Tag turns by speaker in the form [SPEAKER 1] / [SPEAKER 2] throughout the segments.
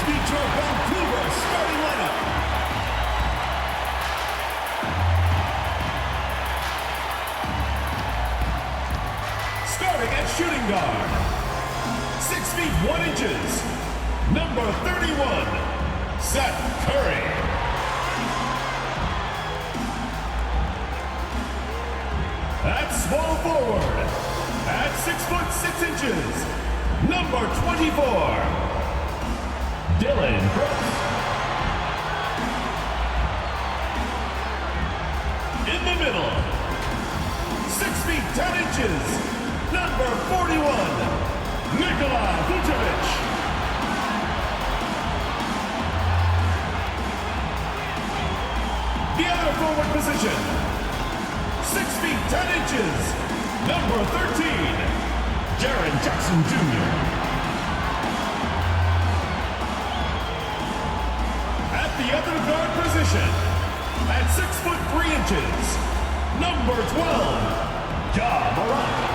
[SPEAKER 1] Let's meet your Vancouver starting lineup. Starting at shooting guard, 6 feet 1 inches, number 31, Seth Curry. At small forward, at 6 foot 6 inches, number 24, Dylan Brooks. In the middle, 6 feet 10 inches, number 41, Nikola Vucevic. The other forward position, 6 feet 10 inches, number 13, Jaren Jackson Jr. At the other guard position, at 6 foot 3 inches, number 12, Ja Morant.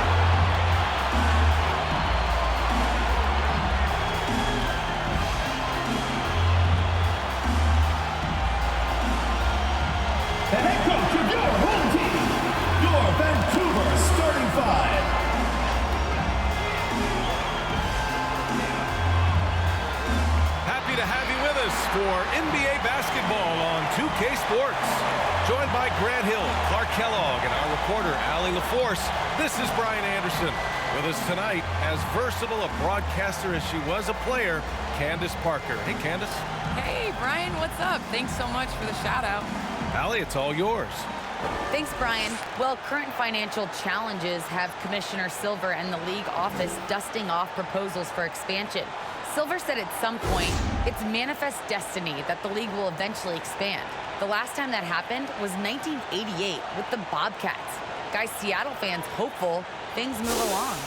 [SPEAKER 1] The head coach of your home team, your Vancouver starting five.
[SPEAKER 2] Happy to have you with us for NBA basketball on 2K Sports. Joined by Grant Hill, Clark Kellogg, and our reporter, Allie LaForce, this is Brian Anderson. With us tonight, as versatile a broadcaster as she was a player, Candace Parker. Hey, Candace.
[SPEAKER 3] Hey, Brian, what's up? Thanks so much for the shout-out.
[SPEAKER 2] Allie, it's all yours.
[SPEAKER 4] Thanks, Brian. Well, current financial challenges have Commissioner Silver and the league office dusting off proposals for expansion. Silver said at some point, it's manifest destiny that the league will eventually expand. The last time that happened was 1988 with the Bobcats. Guys, Seattle fans hopeful things move along.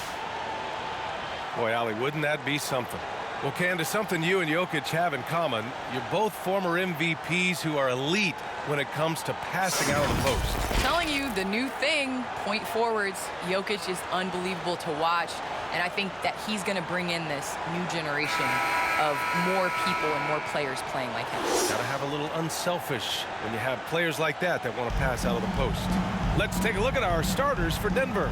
[SPEAKER 2] Boy, Allie, wouldn't that be something? Well, Candace, something you and Jokic have in common. You're both former MVPs who are elite when it comes to passing out of the post.
[SPEAKER 3] Telling you the new thing, point forwards. Jokic is unbelievable to watch, and I think that he's going to bring in this new generation of more people and more players playing like him.
[SPEAKER 2] Gotta have a little unselfish when you have players like that want to pass out of the post. Let's take a look at our starters for Denver.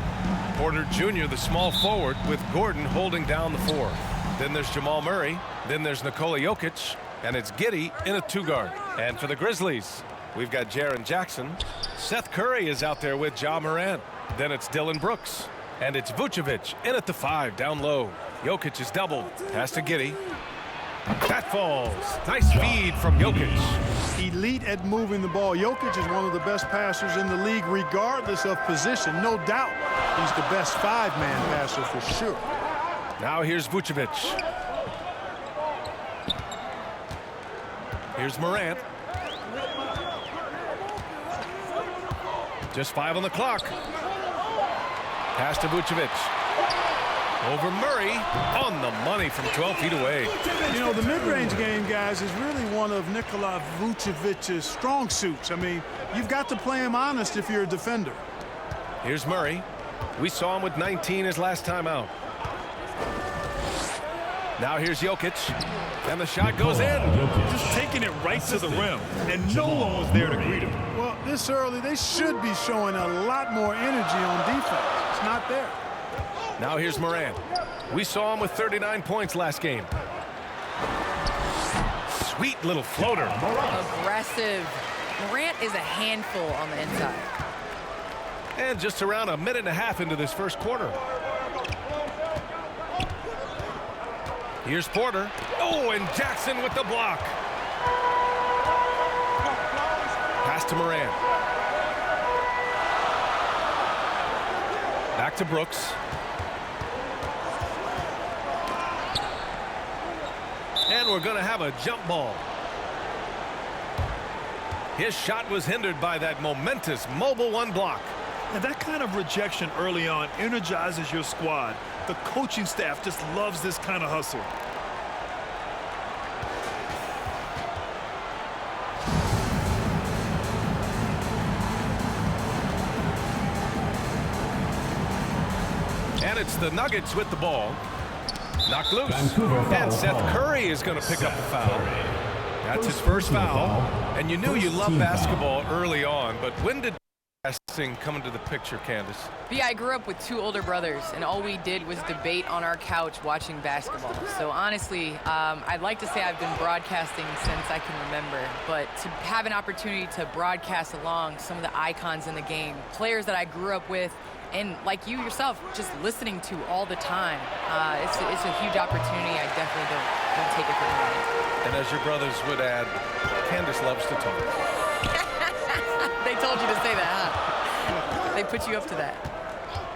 [SPEAKER 2] Porter Jr., the small forward, with Gordon holding down the four. Then there's Jamal Murray. Then there's Nikola Jokic. And it's Giddey in a two-guard. And for the Grizzlies, we've got Jaren Jackson. Seth Curry is out there with Ja Morant. Then it's Dylan Brooks. And it's Vucevic in at the 5 down low. Jokic is doubled. Pass to Giddey. That falls. Nice feed from Jokic.
[SPEAKER 5] Elite at moving the ball. Jokic is one of the best passers in the league, regardless of position. No doubt he's the best five-man passer for sure.
[SPEAKER 2] Now here's Vucevic. Here's Morant. Just 5 on the clock. Pass to Vucevic. Over Murray on the money from 12 feet away.
[SPEAKER 5] You know, the mid-range game, guys, is really one of Nikola Vucevic's strong suits. I mean, you've got to play him honest if you're a defender.
[SPEAKER 2] Here's Murray. We saw him with 19 his last time out. Now here's Jokic. And the shot goes in.
[SPEAKER 6] Just taking it right to the rim. And no one was there to greet him.
[SPEAKER 5] Well, this early, they should be showing a lot more energy on defense. It's not there.
[SPEAKER 2] Now here's Morant. We saw him with 39 points last game. Sweet little floater.
[SPEAKER 3] Aggressive. Morant is a handful on the inside.
[SPEAKER 2] And just around a minute and a half into this first quarter. Here's Porter. Oh, and Jackson with the block. Pass to Morant. Back to Brooks. And we're going to have a jump ball. His shot was hindered by that momentous mobile one block.
[SPEAKER 6] And that kind of rejection early on energizes your squad. The coaching staff just loves this kind of hustle.
[SPEAKER 2] And it's the Nuggets with the ball. Knocked loose.
[SPEAKER 1] Vancouver foul
[SPEAKER 2] And Seth
[SPEAKER 1] call.
[SPEAKER 2] Curry is going to pick up the foul. That's his first foul. And you knew you loved basketball early on, but when did passing come into the picture, Candace?
[SPEAKER 3] But yeah, I grew up with 2 older brothers, and all we did was debate on our couch watching basketball. So honestly, I'd like to say I've been broadcasting since I can remember, but to have an opportunity to broadcast along some of the icons in the game, players that I grew up with, and like you yourself, just listening to all the time, it's a huge opportunity. I definitely don't take it for granted.
[SPEAKER 2] And as your brothers would add, Candace loves to talk.
[SPEAKER 3] They told you to say that, huh? They put you up to that.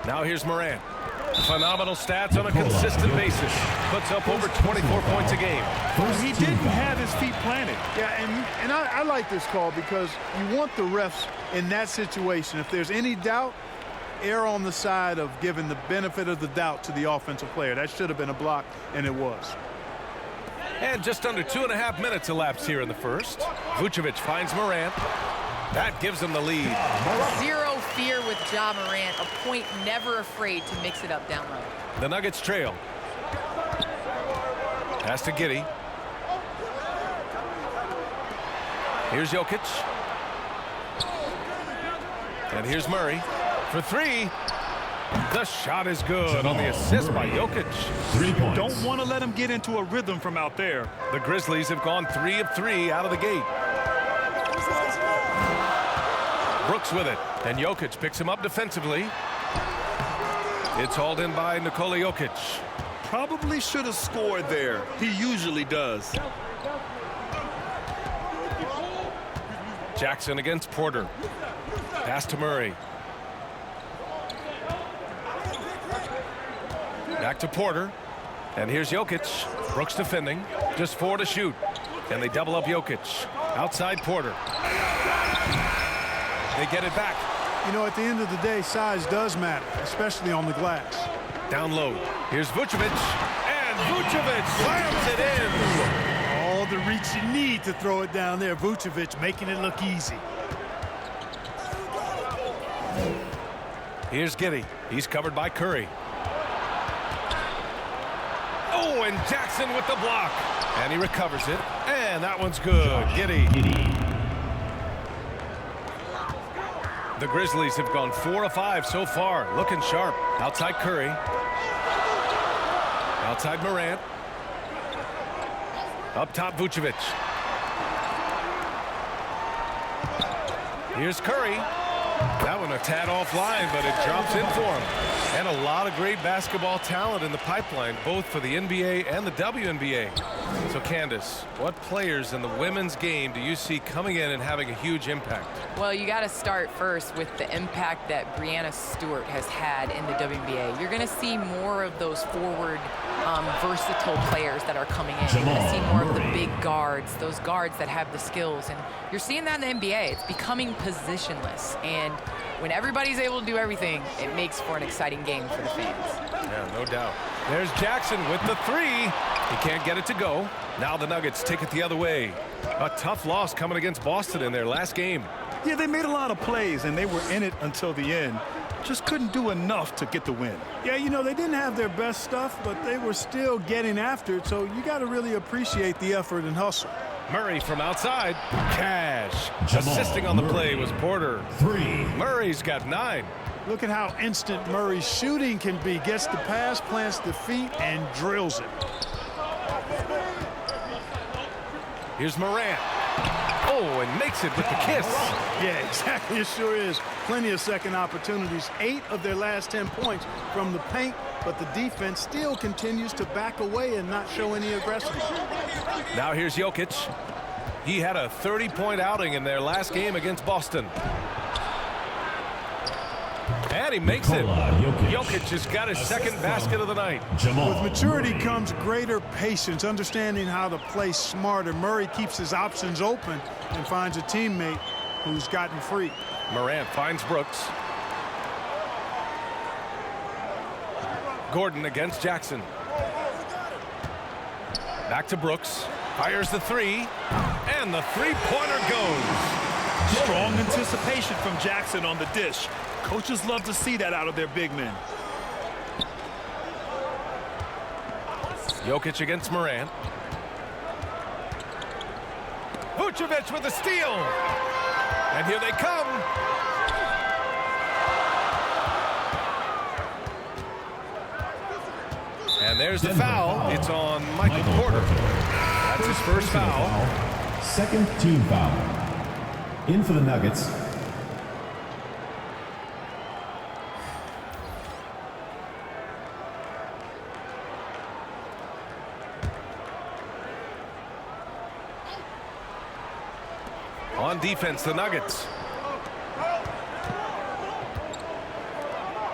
[SPEAKER 2] Now here's Morant. Phenomenal stats on a consistent basis. Puts up over 24 points a game.
[SPEAKER 6] He didn't have his feet planted.
[SPEAKER 5] Yeah, and I like this call because you want the refs in that situation. If there's any doubt, err on the side of giving the benefit of the doubt to the offensive player. That should have been a block, and it was.
[SPEAKER 2] And just under 2.5 minutes elapsed here in the first. Vucevic finds Morant. That gives them the lead.
[SPEAKER 3] Zero fear with Ja Morant, a point never afraid to mix it up down low.
[SPEAKER 2] The Nuggets trail. Pass to Giddey. Here's Jokic. And here's Murray for 3. The shot is good on the assist by Jokic.
[SPEAKER 1] 3 points.
[SPEAKER 6] Don't want to let him get into a rhythm from out there.
[SPEAKER 2] The Grizzlies have gone 3 of 3 out of the gate. Brooks with it, and Jokic picks him up defensively. It's hauled in by Nikola Jokic.
[SPEAKER 6] Probably should have scored there. He usually does.
[SPEAKER 2] Jackson against Porter. Pass to Murray. Back to Porter. And here's Jokic. Brooks defending. Just 4 to shoot. And they double up Jokic. Outside Porter. They get it back.
[SPEAKER 5] You know, at the end of the day, size does matter, especially on the glass.
[SPEAKER 2] Down low. Here's Vucevic. And Vucevic slams it in.
[SPEAKER 5] All the reach you need to throw it down there. Vucevic making it look easy.
[SPEAKER 2] Here's Giddey. He's covered by Curry. Oh, and Jackson with the block. And he recovers it. And that one's good. Giddey. The Grizzlies have gone 4 of 5 so far. Looking sharp. Outside Curry. Outside Morant. Up top Vucevic. Here's Curry. That one a tad offline, but it drops in for him. And a lot of great basketball talent in the pipeline, both for the NBA and the WNBA. So, Candace, what players in the women's game do you see coming in and having a huge impact?
[SPEAKER 3] Well, you got to start first with the impact that Breanna Stewart has had in the WNBA. You're going to see more of those forward, versatile players that are coming in. You're going to see more of the big guards, those guards that have the skills. And you're seeing that in the NBA. It's becoming positionless. And when everybody's able to do everything, it makes for an exciting game for the fans.
[SPEAKER 2] Yeah, no doubt. There's Jackson with the 3. He can't get it to go. Now the Nuggets take it the other way. A tough loss coming against Boston in their last game.
[SPEAKER 6] Yeah, they made a lot of plays, and they were in it until the end. Just couldn't do enough to get the win.
[SPEAKER 5] Yeah, you know, they didn't have their best stuff, but they were still getting after it, so you got to really appreciate the effort and hustle.
[SPEAKER 2] Murray from outside. Cash. Assisting on the play was Porter.
[SPEAKER 1] 3.
[SPEAKER 2] Murray's got 9.
[SPEAKER 5] Look at how instant Murray's shooting can be. Gets the pass, plants the feet, and drills it.
[SPEAKER 2] Here's Morant. Oh, and makes it with the kiss.
[SPEAKER 5] Yeah, exactly. It sure is. Plenty of second opportunities. 8 of their last 10 points from the paint, but the defense still continues to back away and not show any aggression.
[SPEAKER 2] Now here's Jokic. He had a 30-point outing in their last game against Boston. And he makes it. Jokic has got his second basket of the night.
[SPEAKER 5] With maturity comes greater patience, understanding how to play smarter. Murray keeps his options open and finds a teammate who's gotten free.
[SPEAKER 2] Morant finds Brooks. Gordon against Jackson. Back to Brooks. Fires the 3. And the 3-pointer goes.
[SPEAKER 6] Strong anticipation from Jackson on the dish. Coaches love to see that out of their big men.
[SPEAKER 2] Jokic against Morant. Vucevic with a steal. And here they come. And there's the foul. It's on Michael Porter. That's his first foul.
[SPEAKER 1] Second team foul. In for the Nuggets.
[SPEAKER 2] On defense, the Nuggets.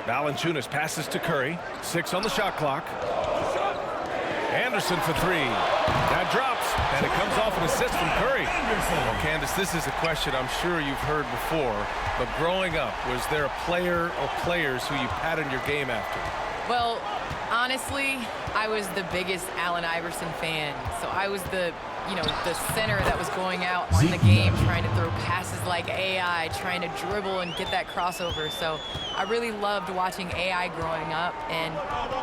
[SPEAKER 2] Valanciunas passes to Curry. 6 on the shot clock. Anderson for 3. That drops, and it comes off an assist from Curry. Well, Candace, this is a question I'm sure you've heard before, but growing up, was there a player or players who you patterned your game after?
[SPEAKER 3] Well, honestly, I was the biggest Allen Iverson fan. So I was the center that was going out on the game, trying to throw passes like AI, trying to dribble and get that crossover. So I really loved watching AI growing up. And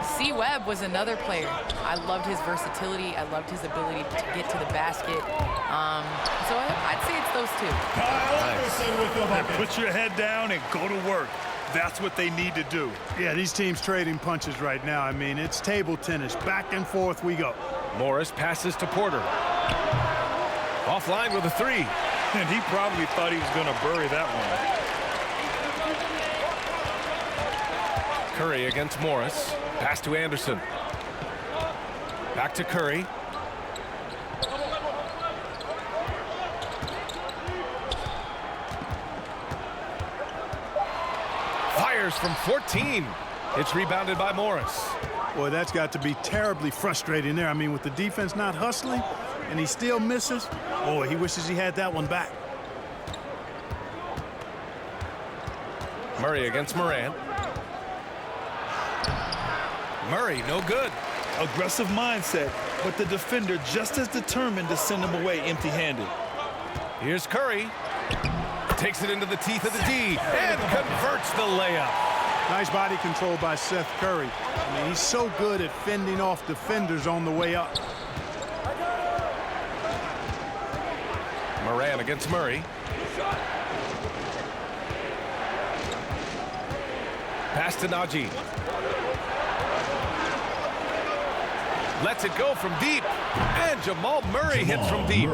[SPEAKER 3] C. Webb was another player. I loved his versatility. I loved his ability to get to the basket. So I'd say it's those two.
[SPEAKER 1] Kyle Anderson with the bucket.
[SPEAKER 6] Put your head down and go to work. That's what they need to do.
[SPEAKER 5] Yeah, these teams trading punches right now. I mean, it's table tennis. Back and forth we go.
[SPEAKER 2] Morris passes to Porter. Offline with a 3.
[SPEAKER 6] And he probably thought he was going to bury that one.
[SPEAKER 2] Curry against Morris. Pass to Anderson. Back to Curry. Fires from 14. It's rebounded by Morris.
[SPEAKER 5] Boy, that's got to be terribly frustrating there. I mean, with the defense not hustling and he still misses, boy, he wishes he had that one back.
[SPEAKER 2] Murray against Morant. Murray, no good.
[SPEAKER 6] Aggressive mindset, but the defender just as determined to send him away empty-handed.
[SPEAKER 2] Here's Curry. Takes it into the teeth of the D and converts the layup.
[SPEAKER 5] Nice body control by Seth Curry. I mean, he's so good at fending off defenders on the way up.
[SPEAKER 2] Morant against Murray. Pass to Najee. Lets it go from deep. And Jamal Murray hits from deep.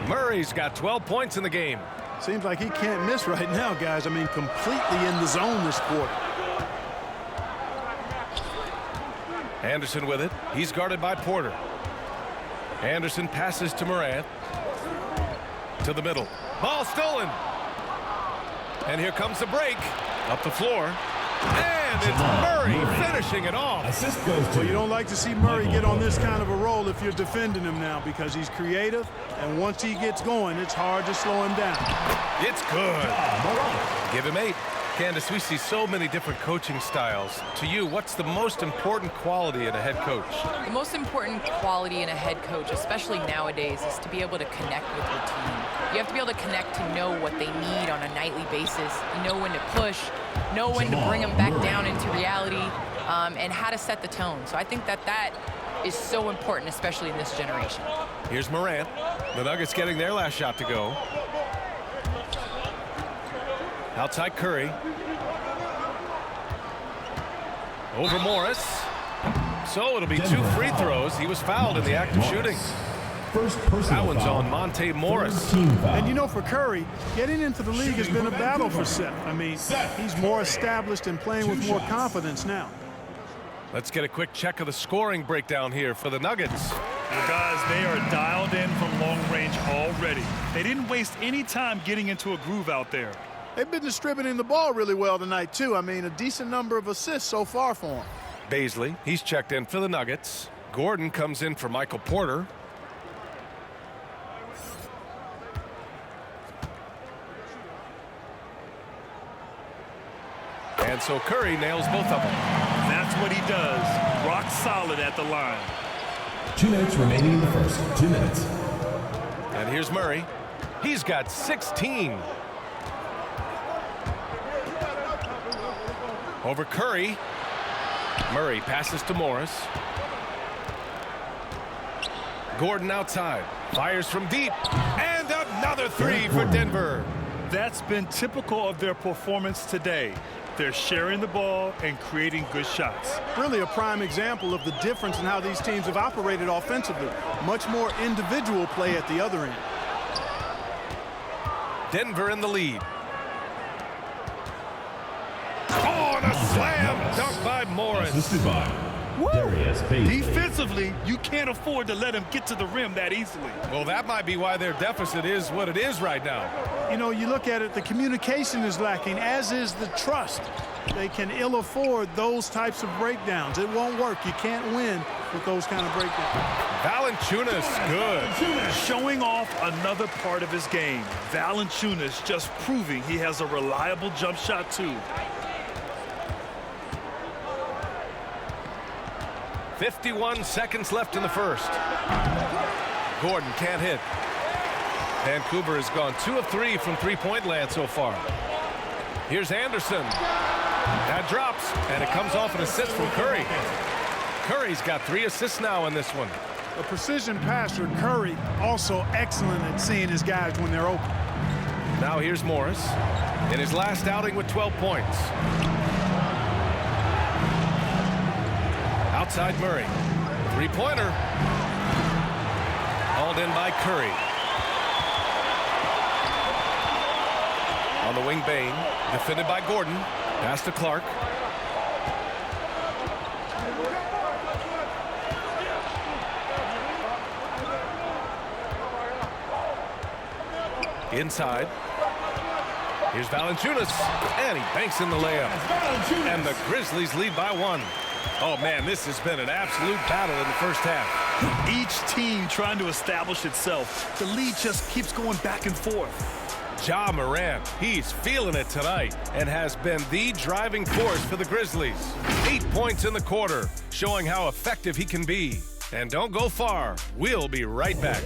[SPEAKER 2] Murray's got 12 points in the game.
[SPEAKER 5] Seems like he can't miss right now, guys. I mean, completely in the zone this quarter.
[SPEAKER 2] Anderson with it. He's guarded by Porter. Anderson passes to Morant. To the middle. Ball stolen. And here comes the break. Up the floor. And it's Murray finishing it off.
[SPEAKER 1] Assist goes to
[SPEAKER 5] Well, you don't like to see Murray get on this kind of a roll if you're defending him now, because he's creative, and once he gets going, it's hard to slow him down.
[SPEAKER 2] It's good. Give him 8. Candace, we see so many different coaching styles. To you, what's the most important quality in a head coach?
[SPEAKER 3] The most important quality in a head coach, especially nowadays, is to be able to connect with your team. You have to be able to connect to know what they need on a nightly basis, know when to push, know when to bring them back down into reality, and how to set the tone. So I think that is so important, especially in this generation.
[SPEAKER 2] Here's Morant. The Nuggets getting their last shot to go. Outside Curry. Over Morris. So it'll be 2 free throws. He was fouled in the act of shooting.
[SPEAKER 1] First personal
[SPEAKER 2] That one's
[SPEAKER 1] foul.
[SPEAKER 2] on Monte Morris.
[SPEAKER 1] Team foul.
[SPEAKER 5] And you know, for Curry, getting into the league has been a battle for Seth. I mean, he's more established and playing with more confidence now.
[SPEAKER 2] Let's get a quick check of the scoring breakdown here for the Nuggets.
[SPEAKER 6] Well, guys, they are dialed in from long range already. They didn't waste any time getting into a groove out there.
[SPEAKER 5] They've been distributing the ball really well tonight, too. I mean, a decent number of assists so far for him.
[SPEAKER 2] Baisley, he's checked in for the Nuggets. Gordon comes in for Michael Porter. And so Curry nails both of them.
[SPEAKER 6] That's what he does. Rock solid at the line.
[SPEAKER 1] 2 minutes remaining in the first. 2 minutes.
[SPEAKER 2] And here's Murray. He's got 16. Over Curry. Murray passes to Morris. Gordon outside. Fires from deep. And another three for Denver.
[SPEAKER 6] That's been typical of their performance today. They're sharing the ball and creating good shots.
[SPEAKER 5] Really a prime example of the difference in how these teams have operated offensively. Much more individual play at the other end.
[SPEAKER 2] Denver in the lead. Oh, and a slam dunk by Morris.
[SPEAKER 6] Defensively, you can't afford to let him get to the rim that easily.
[SPEAKER 2] Well, that might be why their deficit is what it is right now.
[SPEAKER 5] You know, you look at it, the communication is lacking, as is the trust. They can ill afford those types of breakdowns. It won't work. You can't win with those kind of breakdowns.
[SPEAKER 2] Valanciunas, good.
[SPEAKER 6] Showing off another part of his game. Valanciunas just proving he has a reliable jump shot, too.
[SPEAKER 2] 51 seconds left in the first. Gordon can't hit. Vancouver has gone 2 of 3 from three-point land so far. Here's Anderson. That drops, and it comes off an assist from Curry. Curry's got 3 assists now in this one.
[SPEAKER 5] A precision passer, Curry, also excellent at seeing his guys when they're open.
[SPEAKER 2] Now here's Morris in his last outing with 12 points. Outside Murray. Three-pointer. Hauled in by Curry. On the wing, Bain. Defended by Gordon. Pass to Clark. Inside. Here's Valanciunas. And he banks in the layup. And the Grizzlies lead by 1. Oh, man, this has been an absolute battle in the first half.
[SPEAKER 6] Each team trying to establish itself. The lead just keeps going back and forth.
[SPEAKER 2] Ja Morant, he's feeling it tonight and has been the driving force for the Grizzlies. 8 points in the quarter, showing how effective he can be. And don't go far. We'll be right back.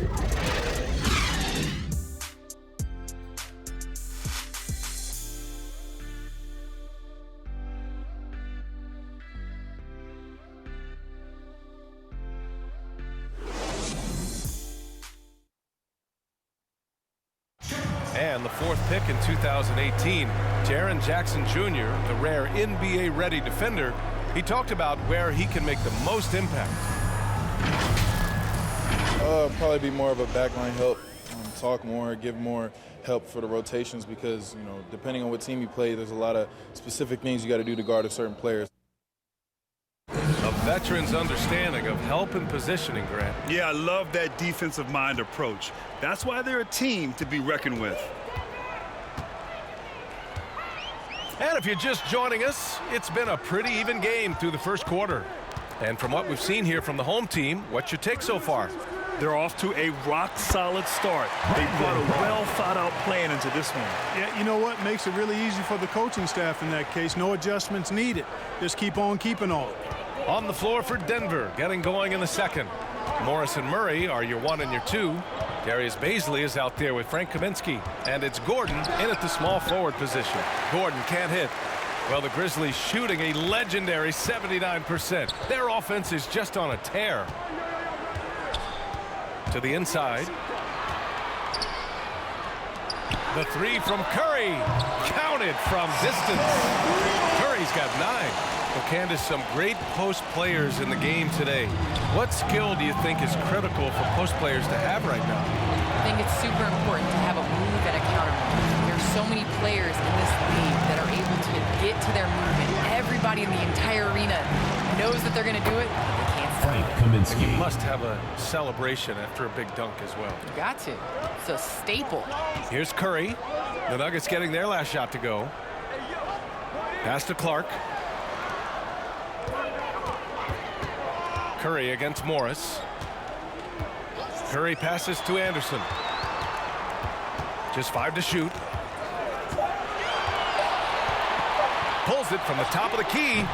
[SPEAKER 2] And the 4th pick in 2018, Jaren Jackson Jr., the rare NBA-ready defender, he talked about where he can make the most impact.
[SPEAKER 7] Probably be more of a backline help, talk more, give more help for the rotations because, you know, depending on what team you play, there's a lot of specific things you got to do to guard a certain player.
[SPEAKER 2] A veteran's understanding of help and positioning, Grant.
[SPEAKER 6] Yeah, I love that defensive mind approach. That's why they're a team to be reckoned with.
[SPEAKER 2] And if you're just joining us, it's been a pretty even game through the first quarter. And from what we've seen here from the home team, what's your take so far?
[SPEAKER 6] They're off to a rock-solid start. They brought a well-thought-out plan into this one.
[SPEAKER 5] Yeah, you know what? Makes it really easy for the coaching staff in that case. No adjustments needed. Just keep on keeping on.
[SPEAKER 2] On the floor for Denver, getting going in the second. Morris and Murray are your 1 and your 2. Darius Bazley is out there with Frank Kaminsky. And it's Gordon in at the small forward position. Gordon can't hit. Well, the Grizzlies shooting a legendary 79%. Their offense is just on a tear. To the inside. The 3 from Curry. Counted from distance. Curry's got 9. Well, Candace, some great post players in the game today. What skill do you think is critical for post players to have right now?
[SPEAKER 3] I think it's super important to have a move and a counter move. There's so many players in this league that are able to get to their move, and everybody in the entire arena knows that they're going to do it. They can't stop it.
[SPEAKER 2] You must have a celebration after a big dunk as well.
[SPEAKER 3] You got to. It's a staple.
[SPEAKER 2] Here's Curry. The Nuggets getting their last shot to go. Pass to Clark. Curry against Morris. Curry passes to Anderson. Just 5 to shoot. Pulls it from the top of the key.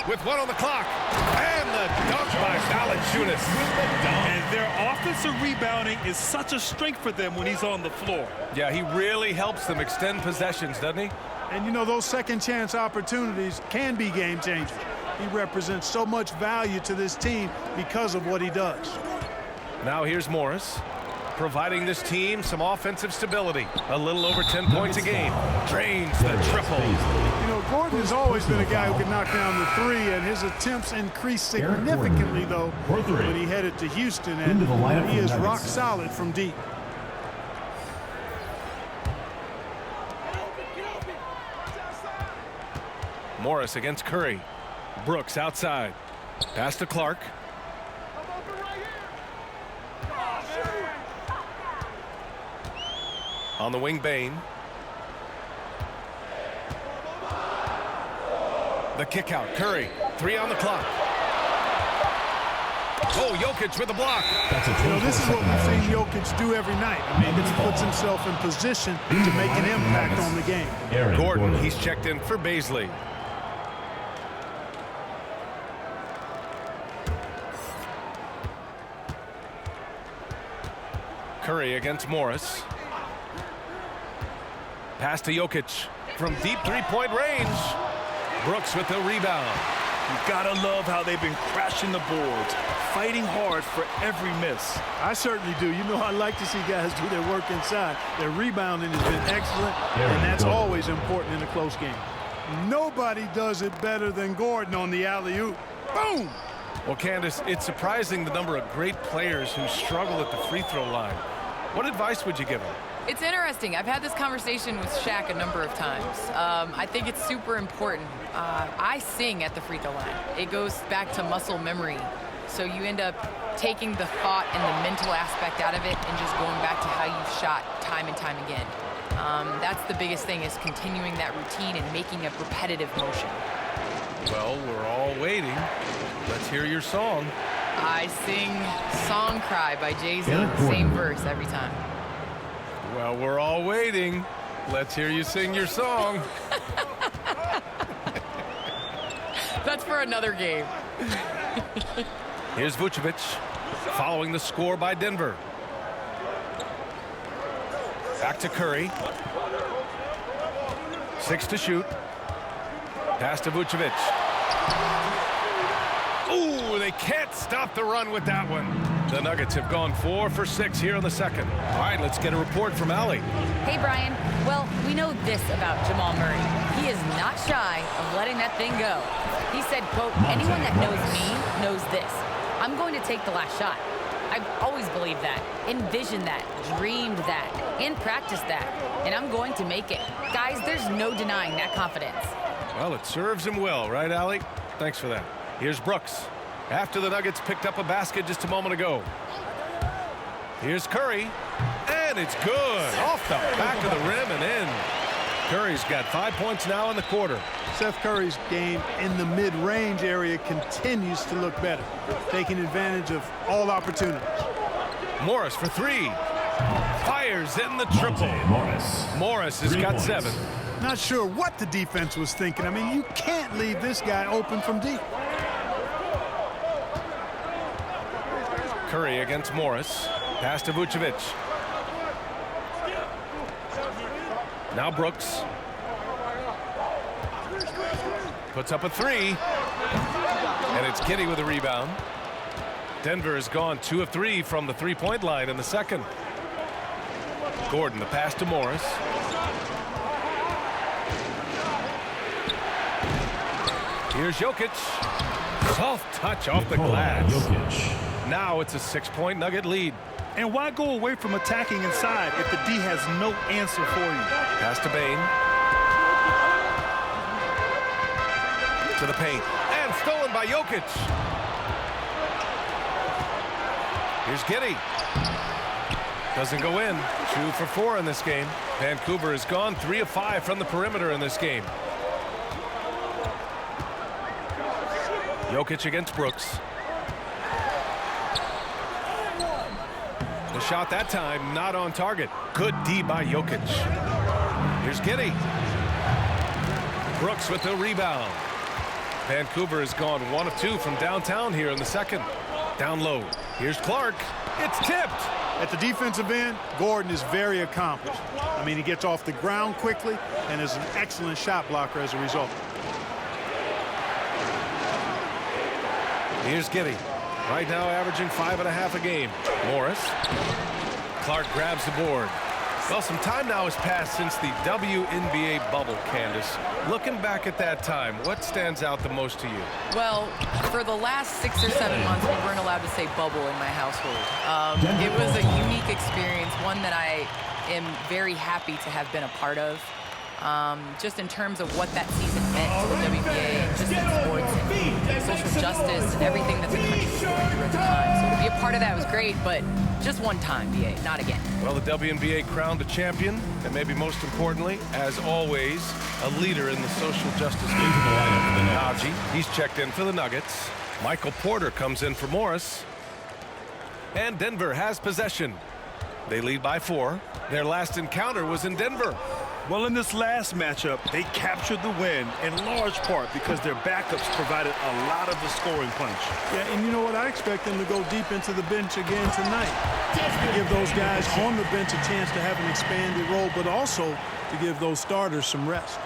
[SPEAKER 2] With 1 on the clock. And the dunk by Valanciunas.
[SPEAKER 6] And their offensive rebounding is such a strength for them when he's on the floor.
[SPEAKER 2] Yeah, he really helps them extend possessions, doesn't he?
[SPEAKER 5] And, you know, those second chance opportunities can be game changers. He represents so much value to this team because of what he does.
[SPEAKER 2] Now here's Morris, providing this team some offensive stability. A little over 10 points a game. Drains the triple.
[SPEAKER 5] You know, Gordon has always been a guy who could knock down the three, and his attempts increased significantly, though, when he headed to Houston, and he is rock solid from deep.
[SPEAKER 2] Morris against Curry. Brooks outside. Pass to Clark. On the wing, Bane. The kick out. Curry. 3 on the clock. Oh, Jokic with the block.
[SPEAKER 5] You know, this is what we've seen Jokic do every night. I mean, he puts himself in position to make an impact on the game.
[SPEAKER 2] Gordon, he's checked in for Baisley. Curry against Morris. Pass to Jokic from deep three-point range. Brooks with the rebound.
[SPEAKER 6] You gotta love how they've been crashing the boards, fighting hard for every miss.
[SPEAKER 5] I certainly do. You know, I like to see guys do their work inside. Their rebounding has been excellent, and that's always important in a close game. Nobody does it better than Gordon on the alley-oop. Boom!
[SPEAKER 2] Well, Candace, it's surprising the number of great players who struggle at the free throw line. What advice would you give them?
[SPEAKER 3] It's interesting. I've had this conversation with Shaq a number of times. I think it's super important. I sing at the free throw line. It goes back to muscle memory. So you end up taking the thought and the mental aspect out of it and just going back to how you've shot time and time again. That's the biggest thing, is continuing that routine and making a repetitive motion.
[SPEAKER 2] Well, we're all waiting. Let's hear your song.
[SPEAKER 3] I sing Song Cry by Jay-Z, same verse every time.
[SPEAKER 2] Well, we're all waiting. Let's hear you sing your song.
[SPEAKER 3] That's for another game.
[SPEAKER 2] Here's Vucevic following the score by Denver. Back to Curry. 6 to shoot. Pass to Vucevic. Ooh, they can't stop the run with that one. The Nuggets have gone 4 for 6 here in the second. All right, let's get a report from Allie.
[SPEAKER 4] Hey, Brian. Well, we know this about Jamal Murray. He is not shy of letting that thing go. He said, quote, anyone that knows me knows this. I'm going to take the last shot. I've always believed that, envisioned that, dreamed that, and practiced that. And I'm going to make it. Guys, there's no denying that confidence.
[SPEAKER 2] Well, it serves him well, right, Allie? Thanks for that. Here's Brooks. After the Nuggets picked up a basket just a moment ago. Here's Curry. And it's good. Off the back of the rim and in. Curry's got 5 points now in the quarter.
[SPEAKER 5] Seth Curry's game in the mid-range area continues to look better, taking advantage of all opportunities.
[SPEAKER 2] Morris for 3. Fires in the triple. Morris has got 7.
[SPEAKER 5] Not sure what the defense was thinking. I mean, you can't leave this guy open from deep.
[SPEAKER 2] Curry against Morris. Pass to Vucevic. Now Brooks. Puts up a 3. And it's Kitty with a rebound. Denver has gone 2 of 3 from the three-point line in the second. Gordon, the pass to Morris. Here's Jokic. Soft touch off the glass. Now it's a 6-point Nugget lead.
[SPEAKER 6] And why go away from attacking inside if the D has no answer for you?
[SPEAKER 2] Pass to Bane. To the paint. And stolen by Jokic. Here's Giddey. Doesn't go in. 2 for 4 in this game. Vancouver has gone 3 of 5 from the perimeter in this game. Jokic against Brooks. The shot that time not on target. Good D by Jokic. Here's Giddey. Brooks with the rebound. Vancouver has gone 1 of 2 from downtown here in the second. Down low. Here's Clark. It's tipped.
[SPEAKER 5] At the defensive end, Gordon is very accomplished. I mean, he gets off the ground quickly and is an excellent shot blocker as a result.
[SPEAKER 2] Here's Giddey. Right now averaging 5.5 a game. Morris. Clark grabs the board. Well, some time now has passed since the WNBA bubble, Candace. Looking back at that time, what stands out the most to you?
[SPEAKER 3] Well, for the last 6 or 7 months, we weren't allowed to say bubble in my household. It was a unique experience, one that I am very happy to have been a part of. Just in terms of what that season meant to the WNBA, just in sports and social justice and everything that the country was going through at the time. So to be a part of that was great, but just one time, BA, not again.
[SPEAKER 2] Well, the WNBA crowned a champion, and maybe most importantly, as always, a leader in the social justice movement. Najee, he's checked in for the Nuggets. Michael Porter comes in for Morris. And Denver has possession. They lead by 4. Their last encounter was in Denver.
[SPEAKER 6] Well, in this last matchup, they captured the win in large part because their backups provided a lot of the scoring punch.
[SPEAKER 5] Yeah, and you know what? I expect them to go deep into the bench again tonight. To give those guys on the bench a chance to have an expanded role, but also to give those starters some rest.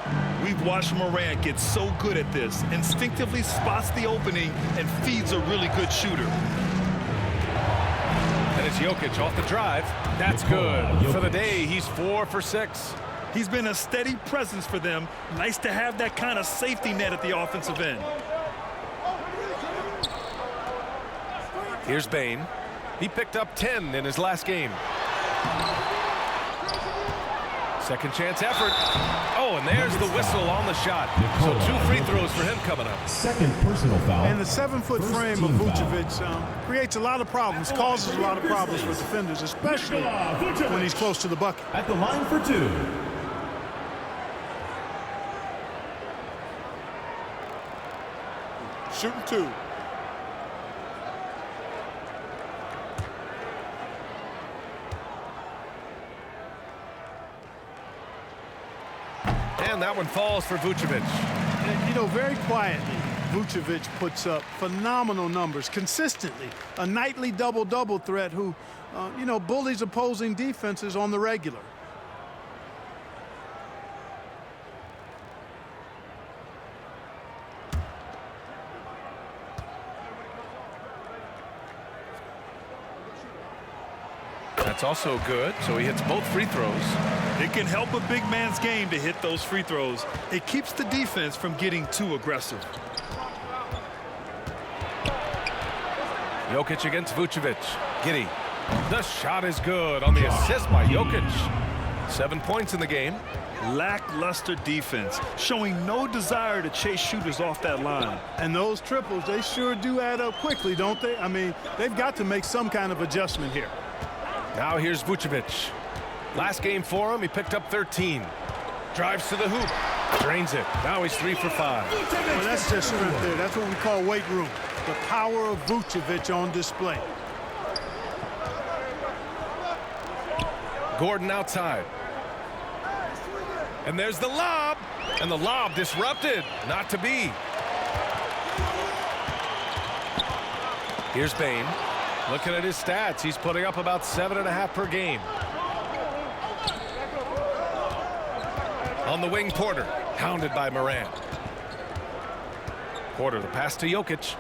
[SPEAKER 6] We've watched Morant get so good at this, instinctively spots the opening and feeds a really good shooter.
[SPEAKER 2] And it's Jokic off the drive. That's good. For the day, he's 4 for 6.
[SPEAKER 6] He's been a steady presence for them. Nice to have that kind of safety net at the offensive end.
[SPEAKER 2] Here's Bane. He picked up 10 in his last game. Second chance effort. Oh, and there's the whistle on the shot. So 2 free throws for him coming up.
[SPEAKER 1] Second personal foul.
[SPEAKER 5] And the 7-foot frame of Vucevic creates a lot of problems, causes a lot of problems for defenders, especially when he's close to the bucket.
[SPEAKER 1] At the line for 2.
[SPEAKER 5] Shooting 2.
[SPEAKER 2] And that one falls for Vucevic.
[SPEAKER 5] And, you know, very quietly, Vucevic puts up phenomenal numbers consistently. A nightly double-double threat who, you know, bullies opposing defenses on the regular.
[SPEAKER 2] That's also good, so he hits both free throws.
[SPEAKER 6] It can help a big man's game to hit those free throws. It keeps the defense from getting too aggressive.
[SPEAKER 2] Jokic against Vucevic. Giddey. The shot is good on the assist by Jokic. 7 points in the game.
[SPEAKER 6] Lackluster defense, showing no desire to chase shooters off that line.
[SPEAKER 5] And those triples, they sure do add up quickly, don't they? I mean, they've got to make some kind of adjustment here.
[SPEAKER 2] Now here's Vucevic. Last game for him, he picked up 13. Drives to the hoop. Drains it. Now he's 3 for 5.
[SPEAKER 5] Well, that's just strength there. That's what we call weight room. The power of Vucevic on display.
[SPEAKER 2] Gordon outside. And there's the lob. And the lob disrupted. Not to be. Here's Bane. Looking at his stats, he's putting up about 7.5 per game. On the wing, Porter, hounded by Morant. Porter, the pass to Jokic.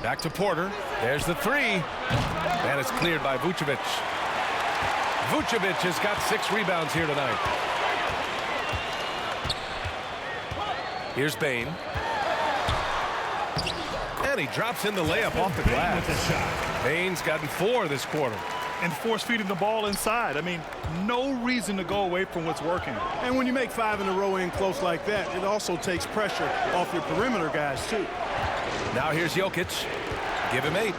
[SPEAKER 2] Back to Porter. There's the 3. And it's cleared by Vucevic. Vucevic has got 6 rebounds here tonight. Here's Bane. And he drops in the layup off the glass. Bane's gotten 4 this quarter.
[SPEAKER 6] And force-feeding the ball inside. I mean, no reason to go away from what's working.
[SPEAKER 5] And when you make 5 in a row in close like that, it also takes pressure off your perimeter guys, too.
[SPEAKER 2] Now here's Jokic. Give him 8.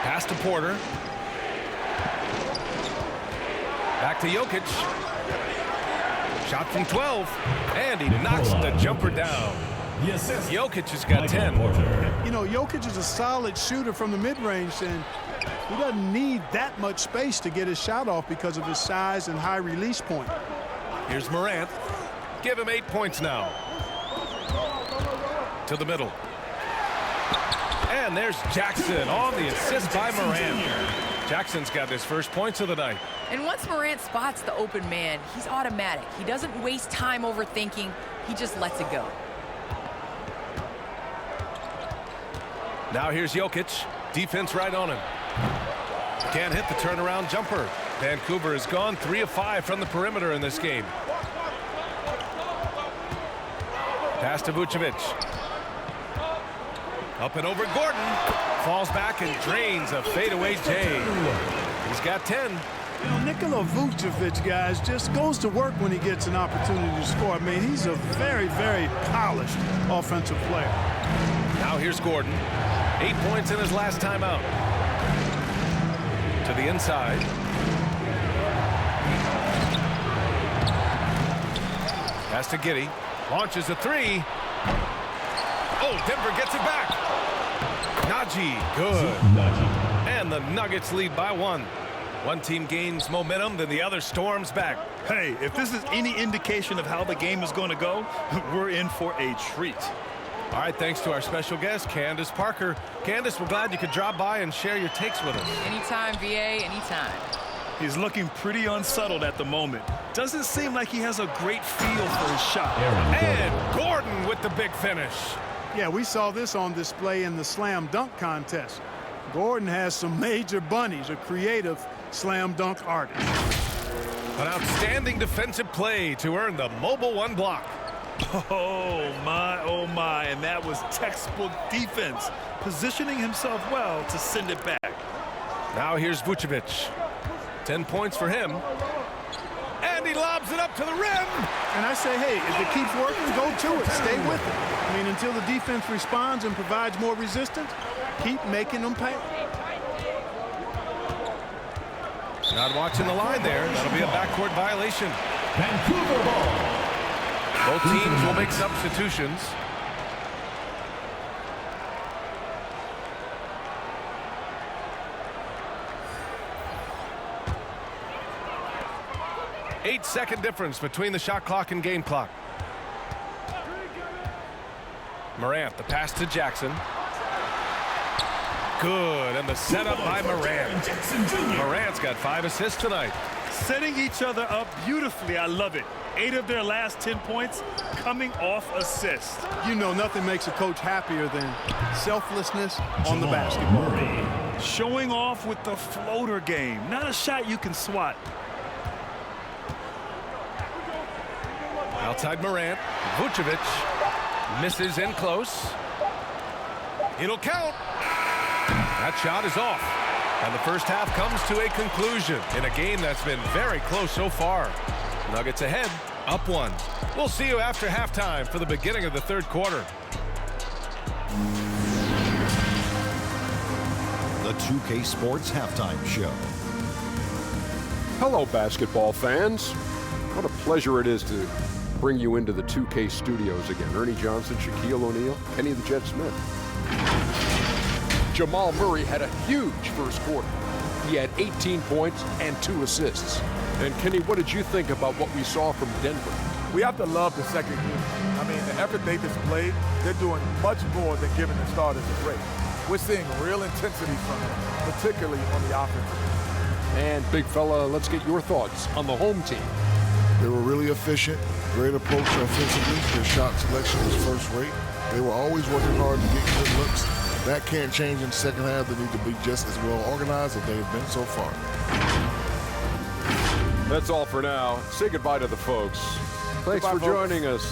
[SPEAKER 2] Pass to Porter. Back to Jokic. Shot from 12. And he knocks the jumper down. Jokic has got 10.
[SPEAKER 5] You know, Jokic is a solid shooter from the mid-range, and he doesn't need that much space to get his shot off because of his size and high release point.
[SPEAKER 2] Here's Morant. Give him 8 points now. To the middle. And there's Jackson on the assist by Morant. Jackson's got his first points of the night.
[SPEAKER 3] And once Morant spots the open man, he's automatic. He doesn't waste time overthinking. He just lets it go.
[SPEAKER 2] Now here's Jokic. Defense right on him. Can't hit the turnaround jumper. Vancouver has gone 3 of 5 from the perimeter in this game. Pass to Vucevic. Up and over Gordon. Falls back and drains a fadeaway J. He's got 10.
[SPEAKER 5] You know, Nikola Vucevic, guys, just goes to work when he gets an opportunity to score. I mean, he's a very, very polished offensive player.
[SPEAKER 2] Now here's Gordon. 8 points in his last time out. To the inside. Pass to Giddey. Launches a 3. Oh, Denver gets it back. Najee, good. And the Nuggets lead by 1. One team gains momentum, then the other storms back.
[SPEAKER 6] Hey, if this is any indication of how the game is going to go, we're in for a treat.
[SPEAKER 2] All right, thanks to our special guest, Candace Parker. Candace, we're glad you could drop by and share your takes with us.
[SPEAKER 3] Anytime, VA, anytime.
[SPEAKER 6] He's looking pretty unsettled at the moment. Doesn't seem like he has a great feel for his shot.
[SPEAKER 2] And Gordon with the big finish.
[SPEAKER 5] Yeah, we saw this on display in the slam dunk contest. Gordon has some major bunnies, a creative slam dunk artist.
[SPEAKER 2] An outstanding defensive play to earn the mobile 1 block.
[SPEAKER 6] Oh my, and that was textbook defense, positioning himself well to send it back.
[SPEAKER 2] Now here's Vucevic. 10 points for him. And he lobs it up to the rim.
[SPEAKER 5] And I say, hey, if it keeps working, go to it. Stay with it. I mean, until the defense responds and provides more resistance, keep making them pay.
[SPEAKER 2] Not watching the line there. That'll be a backcourt violation.
[SPEAKER 1] Vancouver ball.
[SPEAKER 2] Both teams will make substitutions. Eight-second difference between the shot clock and game clock. Morant, the pass to Jackson. Good, and the setup by Morant. Morant's got 5 assists tonight.
[SPEAKER 6] Setting each other up beautifully. I love it. 8 of their last 10 points coming off assists.
[SPEAKER 5] You know, nothing makes a coach happier than selflessness on the basketball.
[SPEAKER 6] Showing off with the floater game. Not a shot you can swat.
[SPEAKER 2] Outside Morant. Vucevic misses in close. It'll count. That shot is off. And the first half comes to a conclusion in a game that's been very close so far. Nuggets ahead, up 1. We'll see you after halftime for the beginning of the third quarter.
[SPEAKER 8] The 2K Sports Halftime Show.
[SPEAKER 9] Hello, basketball fans. What a pleasure it is to bring you into the 2K studios again. Ernie Johnson, Shaquille O'Neal, Kenny the Jet Smith. Jamal Murray had a huge first quarter. He had 18 points and 2 assists. And Kenny, what did you think about what we saw from Denver?
[SPEAKER 10] We have to love the second unit. I mean, the effort they displayed, they're doing much more than giving the starters a break. We're seeing real intensity from them, particularly on the offensive end.
[SPEAKER 9] And big fella, let's get your thoughts on the home team.
[SPEAKER 11] They were really efficient, great approach offensively. Their shot selection was first rate. They were always working hard to get good looks. That can't change in the second half. They need to be just as well organized as they've been so far.
[SPEAKER 9] That's all for now. Say goodbye to the folks. Thanks
[SPEAKER 10] Goodbye,
[SPEAKER 9] for
[SPEAKER 10] folks.
[SPEAKER 9] joining us.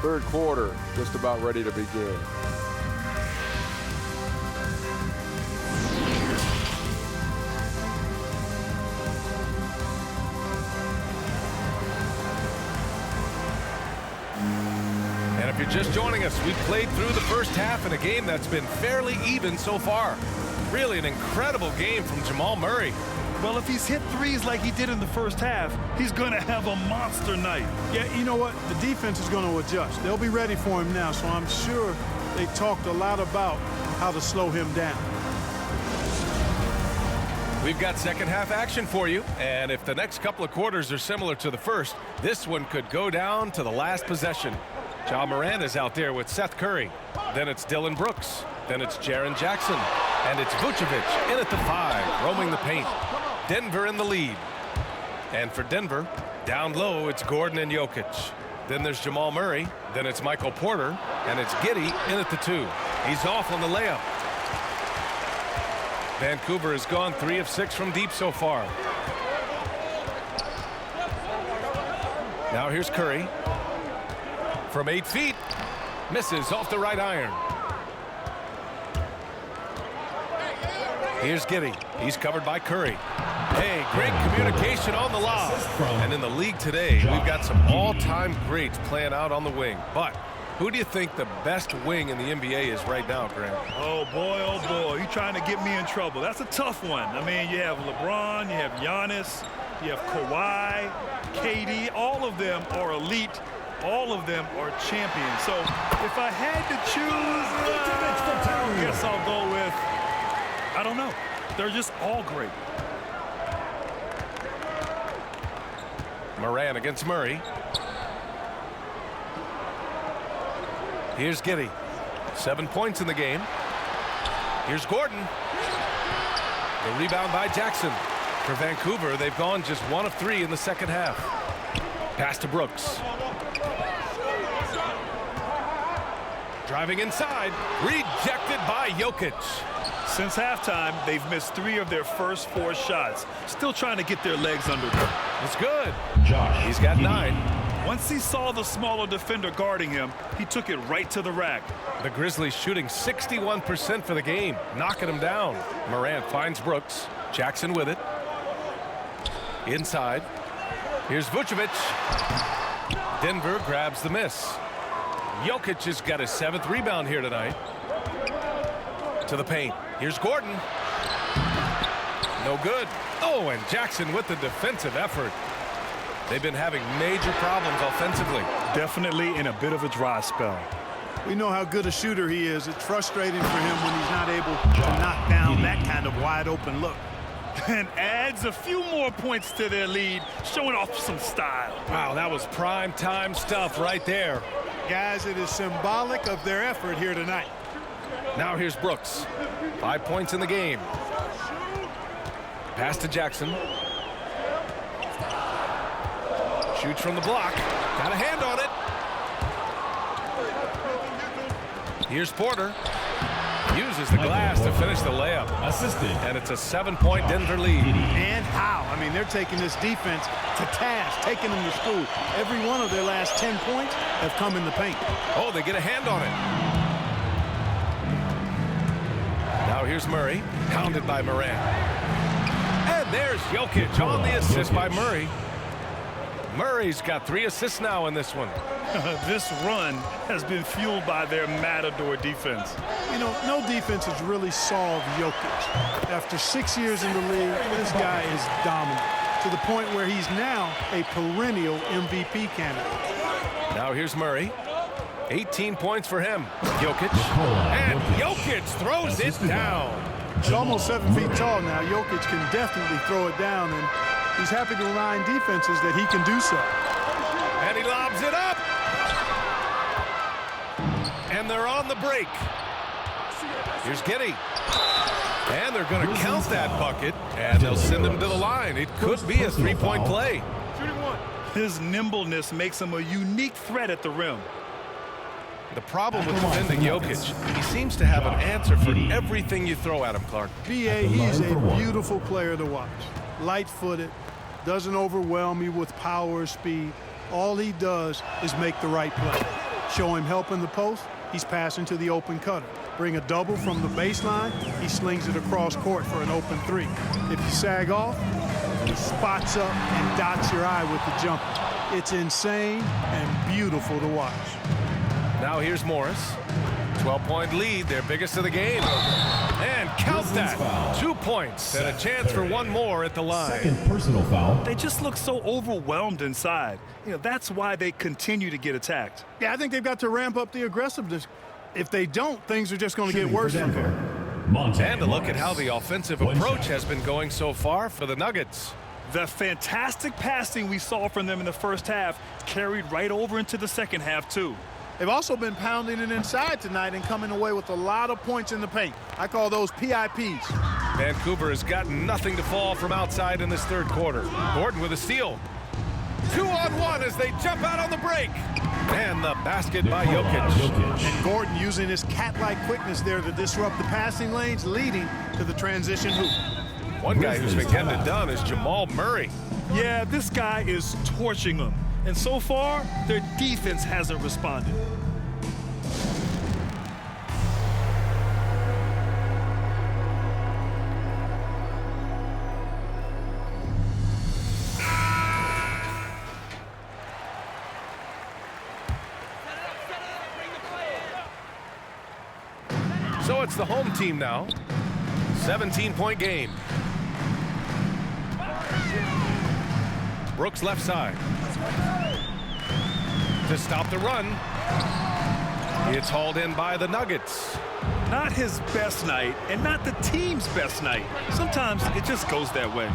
[SPEAKER 9] Third quarter, just about ready to begin.
[SPEAKER 2] And if you're just joining us, we played through the first half in a game that's been fairly even so far. Really an incredible game from Jamal Murray.
[SPEAKER 6] Well, if he's hit threes like he did in the first half, he's going to have a monster night.
[SPEAKER 5] Yeah, you know what? The defense is going to adjust. They'll be ready for him now, so I'm sure they talked a lot about how to slow him down.
[SPEAKER 2] We've got second half action for you, and if the next couple of quarters are similar to the first, this one could go down to the last possession. Ja Morant is out there with Seth Curry. Then it's Dylan Brooks. Then it's Jaren Jackson. And it's Vucevic in at the 5, roaming the paint. Denver in the lead. And for Denver, down low, it's Gordon and Jokic. Then there's Jamal Murray. Then it's Michael Porter. And it's Giddey in at the 2. He's off on the layup. Vancouver has gone 3 of 6 from deep so far. Now here's Curry. From 8 feet. Misses off the right iron. Here's Giddey. He's covered by Curry. Hey, great communication on the lob. And in the league today, we've got some all-time greats playing out on the wing. But who do you think the best wing in the NBA is right now, Grant?
[SPEAKER 6] Oh, boy, you're trying to get me in trouble. That's a tough one. I mean, you have LeBron, you have Giannis, you have Kawhi, KD. All of them are elite. All of them are champions. So if I had to choose, I guess I'll go with, I don't know. They're just all great.
[SPEAKER 2] Moran against Murray. Here's Giddey. 7 points in the game. Here's Gordon. The rebound by Jackson. For Vancouver, they've gone just 1 of 3 in the second half. Pass to Brooks. Driving inside. Rejected by Jokic.
[SPEAKER 6] Since halftime, they've missed 3 of their first 4 shots. Still trying to get their legs under them.
[SPEAKER 2] It's good. He's got 9.
[SPEAKER 6] Once he saw the smaller defender guarding him, he took it right to the rack.
[SPEAKER 2] The Grizzlies shooting 61% for the game, knocking him down. Morant finds Brooks. Jackson with it. Inside. Here's Vucevic. Denver grabs the miss. Jokic has got his 7th rebound here tonight. To the paint. Here's Gordon. No good. Oh, and Jackson with the defensive effort. They've been having major problems offensively.
[SPEAKER 6] Definitely in a bit of a dry spell.
[SPEAKER 5] We know how good a shooter he is. It's frustrating for him when he's not able to knock down that kind of wide open look.
[SPEAKER 6] And adds a few more points to their lead, showing off some style.
[SPEAKER 2] Wow, that was prime time stuff right there.
[SPEAKER 5] Guys, it is symbolic of their effort here tonight.
[SPEAKER 2] Now here's Brooks. 5 points in the game. Pass to Jackson. Shoots from the block. Got a hand on it. Here's Porter. Uses the glass to finish the layup.
[SPEAKER 1] Assisted.
[SPEAKER 2] And it's a 7-point Denver lead.
[SPEAKER 5] And how? I mean, they're taking this defense to task, taking them to school. Every one of their last 10 points have come in the paint.
[SPEAKER 2] Oh, they get a hand on it. Now here's Murray, pounded by Moran. And there's Jokic on the assist by Murray. Murray's got 3 assists now in this one.
[SPEAKER 6] This run has been fueled by their matador defense.
[SPEAKER 5] You know, no defense has really solved Jokic. After 6 years in the league, this guy is dominant to the point where he's now a perennial MVP candidate.
[SPEAKER 2] Now here's Murray. 18 points for him. Jokic. And Jokic throws it down.
[SPEAKER 5] He's almost 7 feet tall now. Jokic can definitely throw it down, and he's happy to remind defenses that he can do so.
[SPEAKER 2] And he lobs it up. And they're on the break. Here's Giddey. And they're going to count that bucket, and they'll send him to the line. It could be a 3-point play.
[SPEAKER 6] His nimbleness makes him a unique threat at the rim.
[SPEAKER 2] The problem with defending Jokic, he seems to have an answer for everything you throw at him, Clark.
[SPEAKER 5] B.A., he's a beautiful player to watch. Light-footed, doesn't overwhelm you with power or speed. All he does is make the right play. Show him help in the post, he's passing to the open cutter. Bring a double from the baseline, he slings it across court for an open 3. If you sag off, he spots up and dots your eye with the jumper. It's insane and beautiful to watch.
[SPEAKER 2] Now here's Morris. 12-point lead, their biggest of the game. And count that. 2 points and a chance for one more at the line.
[SPEAKER 1] Second personal foul.
[SPEAKER 6] They just look so overwhelmed inside. You know, that's why they continue to get attacked.
[SPEAKER 5] Yeah, I think they've got to ramp up the aggressiveness. If they don't, things are just going to get worse from here.
[SPEAKER 2] And a look at how the offensive approach has been going so far for the Nuggets.
[SPEAKER 6] The fantastic passing we saw from them in the first half carried right over into the second half, too.
[SPEAKER 5] They've also been pounding it inside tonight and coming away with a lot of points in the paint. I call those PIPs.
[SPEAKER 2] Vancouver has got nothing to fall from outside in this third quarter. Gordon with a steal. 2-on-1 as they jump out on the break. And the basket by Jokic.
[SPEAKER 5] And Gordon using his cat-like quickness there to disrupt the passing lanes, leading to the transition hoop.
[SPEAKER 2] One guy who's been getting it done is Jamal Murray.
[SPEAKER 6] Yeah, this guy is torching them. And so far, their defense hasn't responded.
[SPEAKER 2] So it's the home team now. 17-point game. Brooks left side. To stop the run. It's hauled in by the Nuggets.
[SPEAKER 6] Not his best night, and not the team's best night. Sometimes it just goes that way.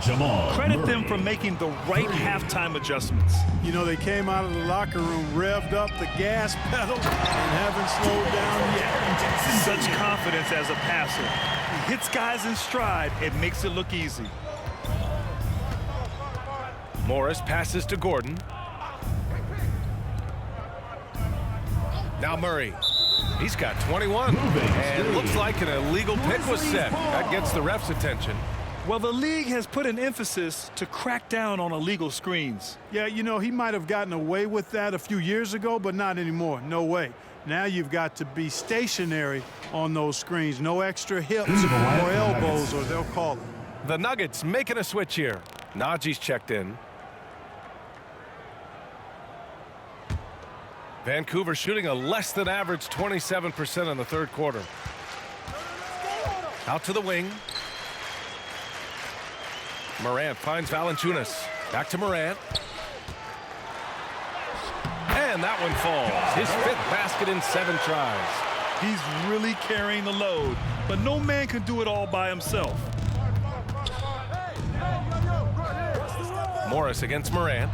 [SPEAKER 6] Credit them for making the right halftime adjustments.
[SPEAKER 5] You know, they came out of the locker room, revved up the gas pedal, and haven't slowed down yet.
[SPEAKER 6] Such confidence as a passer. He hits guys in stride and makes it look easy.
[SPEAKER 2] Morris passes to Gordon. Now Murray. He's got 21. And it looks like an illegal pick was set. That gets the ref's attention.
[SPEAKER 6] Well, the league has put an emphasis to crack down on illegal screens.
[SPEAKER 5] Yeah, you know, he might have gotten away with that a few years ago, but not anymore. No way. Now you've got to be stationary on those screens. No extra hips or elbows, or they'll call it.
[SPEAKER 2] The Nuggets making a switch here. Najee's checked in. Vancouver shooting a less than average 27% in the third quarter. Out to the wing. Morant finds Valanciunas. Back to Morant. And that one falls. His 5th basket in 7 tries.
[SPEAKER 6] He's really carrying the load, but no man can do it all by himself.
[SPEAKER 2] Morris against Morant.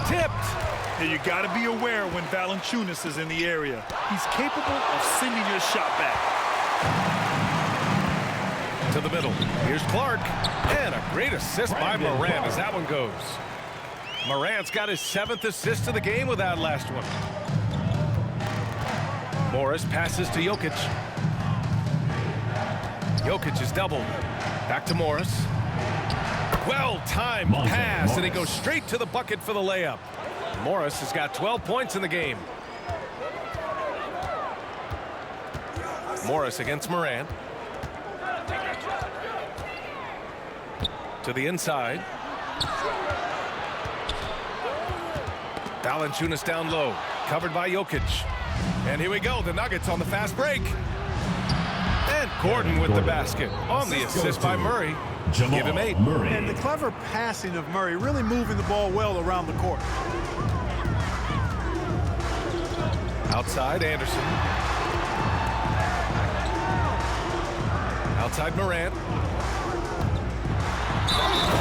[SPEAKER 2] Tipped.
[SPEAKER 6] And you got to be aware when Valanciunas is in the area. He's capable of sending your shot back.
[SPEAKER 2] To the middle. Here's Clark. And a great assist by Morant as that one goes. Morant's got his 7th assist of the game with that last one. Morris passes to Jokic. Jokic is doubled. Back to Morris. Well-timed pass, and he goes straight to the bucket for the layup. Morris has got 12 points in the game. Morris against Morant. To the inside. Valanciunas down low, covered by Jokic. And here we go, the Nuggets on the fast break. And Gordon with the basket on the assist by Murray. Give him 8.
[SPEAKER 5] And the clever passing of Murray, really moving the ball well around the court.
[SPEAKER 2] Outside, Anderson. Outside, Morant.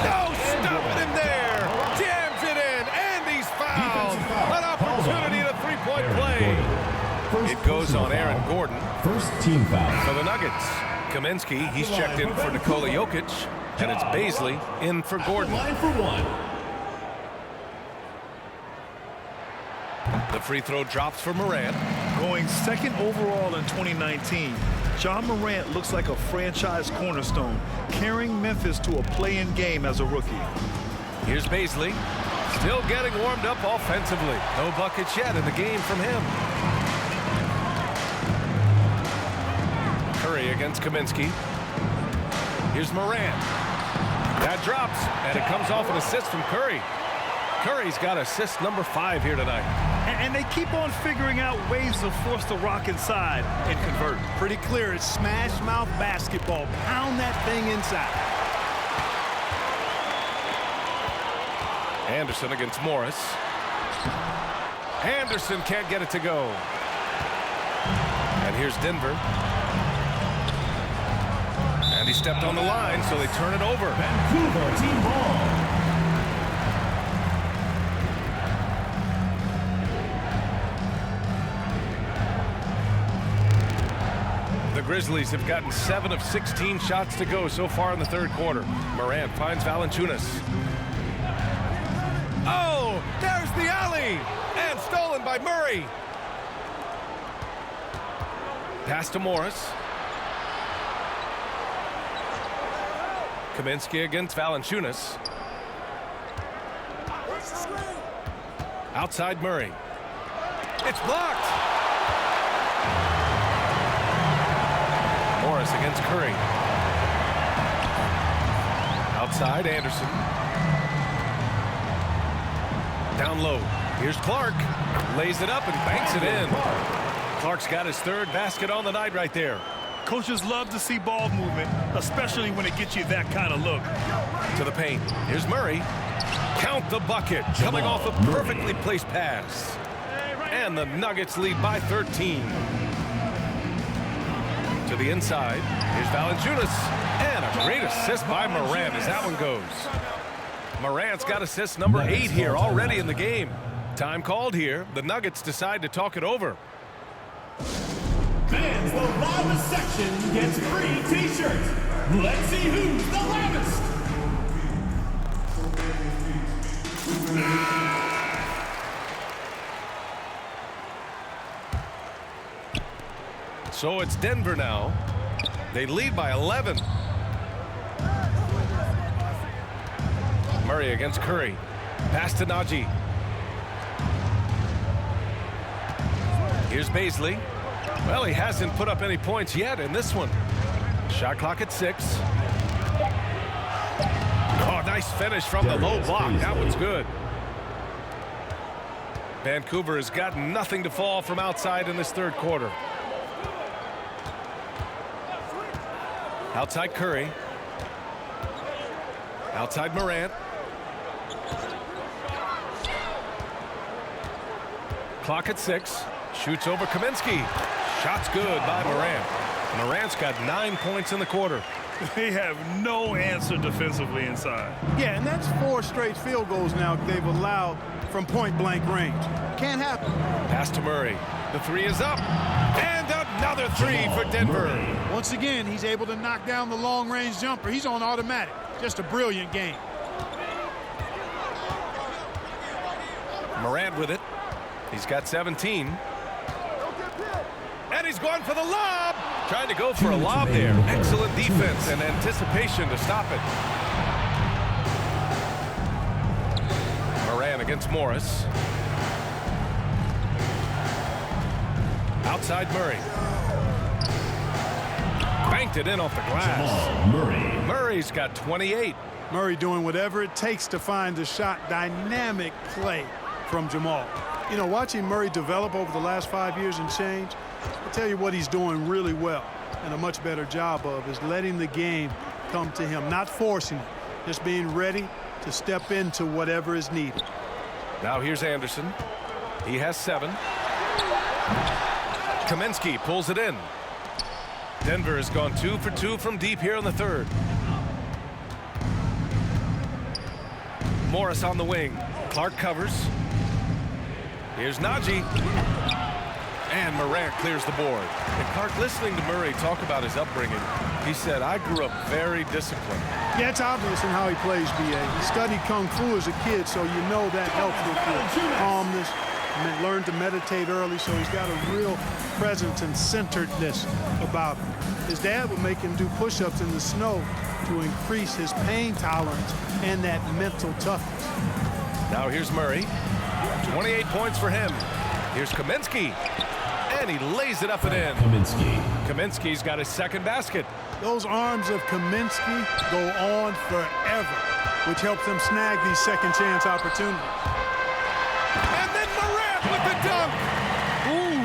[SPEAKER 2] No, stopping him there. Jams it in, and he's fouled. An opportunity at a 3-point play. It goes on Aaron Gordon.
[SPEAKER 1] First team foul.
[SPEAKER 2] For the Nuggets. Kaminsky, he's checked in for Nikola Jokic. And it's Baisley in for Gordon.
[SPEAKER 1] Line for 1.
[SPEAKER 2] The free throw drops for Morant.
[SPEAKER 6] Going 2nd overall in 2019, John Morant looks like a franchise cornerstone, carrying Memphis to a play-in game as a rookie.
[SPEAKER 2] Here's Baisley. Still getting warmed up offensively. No buckets yet in the game from him. Curry against Kaminsky. Here's Morant. That drops, and it comes off an assist from Curry. Curry's got assist number 5 here tonight.
[SPEAKER 6] And they keep on figuring out ways to force the rock inside and convert.
[SPEAKER 5] Pretty clear, it's smash mouth basketball. Pound that thing inside.
[SPEAKER 2] Anderson against Morris. Anderson can't get it to go. And here's Denver. And he stepped on the line, so they turn it over.
[SPEAKER 1] Vancouver team ball.
[SPEAKER 2] The Grizzlies have gotten 7 of 16 shots to go so far in the third quarter. Morant finds Valanciunas. Oh, there's the alley. And stolen by Murray. Pass to Morris. Kaminsky against Valanciunas. Outside Murray. It's blocked. Morris against Curry. Outside Anderson. Down low. Here's Clark. Lays it up and banks it in. Clark's got his third basket on the night right there.
[SPEAKER 6] Coaches love to see ball movement, especially when it gets you that kind of look.
[SPEAKER 2] To the paint. Here's Murray. Count the bucket. Coming off a perfectly placed pass. And the Nuggets lead by 13. To the inside. Here's Valanciunas. And a great assist by Morant as that one goes. Morant's got assist number 8 here already in the game. Time called here. The Nuggets decide to talk it over.
[SPEAKER 1] Fans, the loudest section gets free t-shirts. Let's see who's the loudest.
[SPEAKER 2] So it's Denver now. They lead by 11. Murray against Curry. Pass to Najee. Here's Baisley. Well, he hasn't put up any points yet in this one. Shot clock at 6. Oh, nice finish from the low block. That one's good. Vancouver has got nothing to fall from outside in this third quarter. Outside Curry. Outside Morant. Clock at 6. Shoots over Kaminsky. Shot's good by Morant. Morant's got 9 points in the quarter.
[SPEAKER 6] They have no answer defensively inside.
[SPEAKER 5] Yeah, and that's 4 straight field goals now they've allowed from point-blank range. Can't happen.
[SPEAKER 2] Pass to Murray. The 3 is up. And another 3 for Denver.
[SPEAKER 5] Once again, he's able to knock down the long-range jumper. He's on automatic. Just a brilliant game.
[SPEAKER 2] Morant with it. He's got 17. And he's going for the lob. Trying to go for a lob there. Excellent defense and anticipation to stop it. Morant against Morris. Outside Murray. Banked it in off the glass. Murray's got 28.
[SPEAKER 5] Murray doing whatever it takes to find the shot. Dynamic play from Jamal. You know, watching Murray develop over the last 5 years and change, I'll tell you what he's doing really well and a much better job of is letting the game come to him, not forcing it, just being ready to step into whatever is needed.
[SPEAKER 2] Now here's Anderson. He has 7. Kaminsky pulls it in. Denver has gone 2 for 2 from deep here in the third. Morris on the wing. Clark covers. Here's Najee. And Morant clears the board. And Clark, listening to Murray talk about his upbringing, he said, I grew up very disciplined.
[SPEAKER 5] Yeah, it's obvious in how he plays, B.A. He studied Kung Fu as a kid, so you know that helps with your calmness. And learned to meditate early, so he's got a real presence and centeredness about him. His dad would make him do push-ups in the snow to increase his pain tolerance and that mental toughness.
[SPEAKER 2] Now here's Murray. 28 points for him. Here's Kaminsky. And he lays it up and in. Kaminsky's got his second basket.
[SPEAKER 5] Those arms of Kaminsky go on forever, which helps them snag these second chance opportunities.
[SPEAKER 2] And then Morant with the dunk.
[SPEAKER 6] Ooh,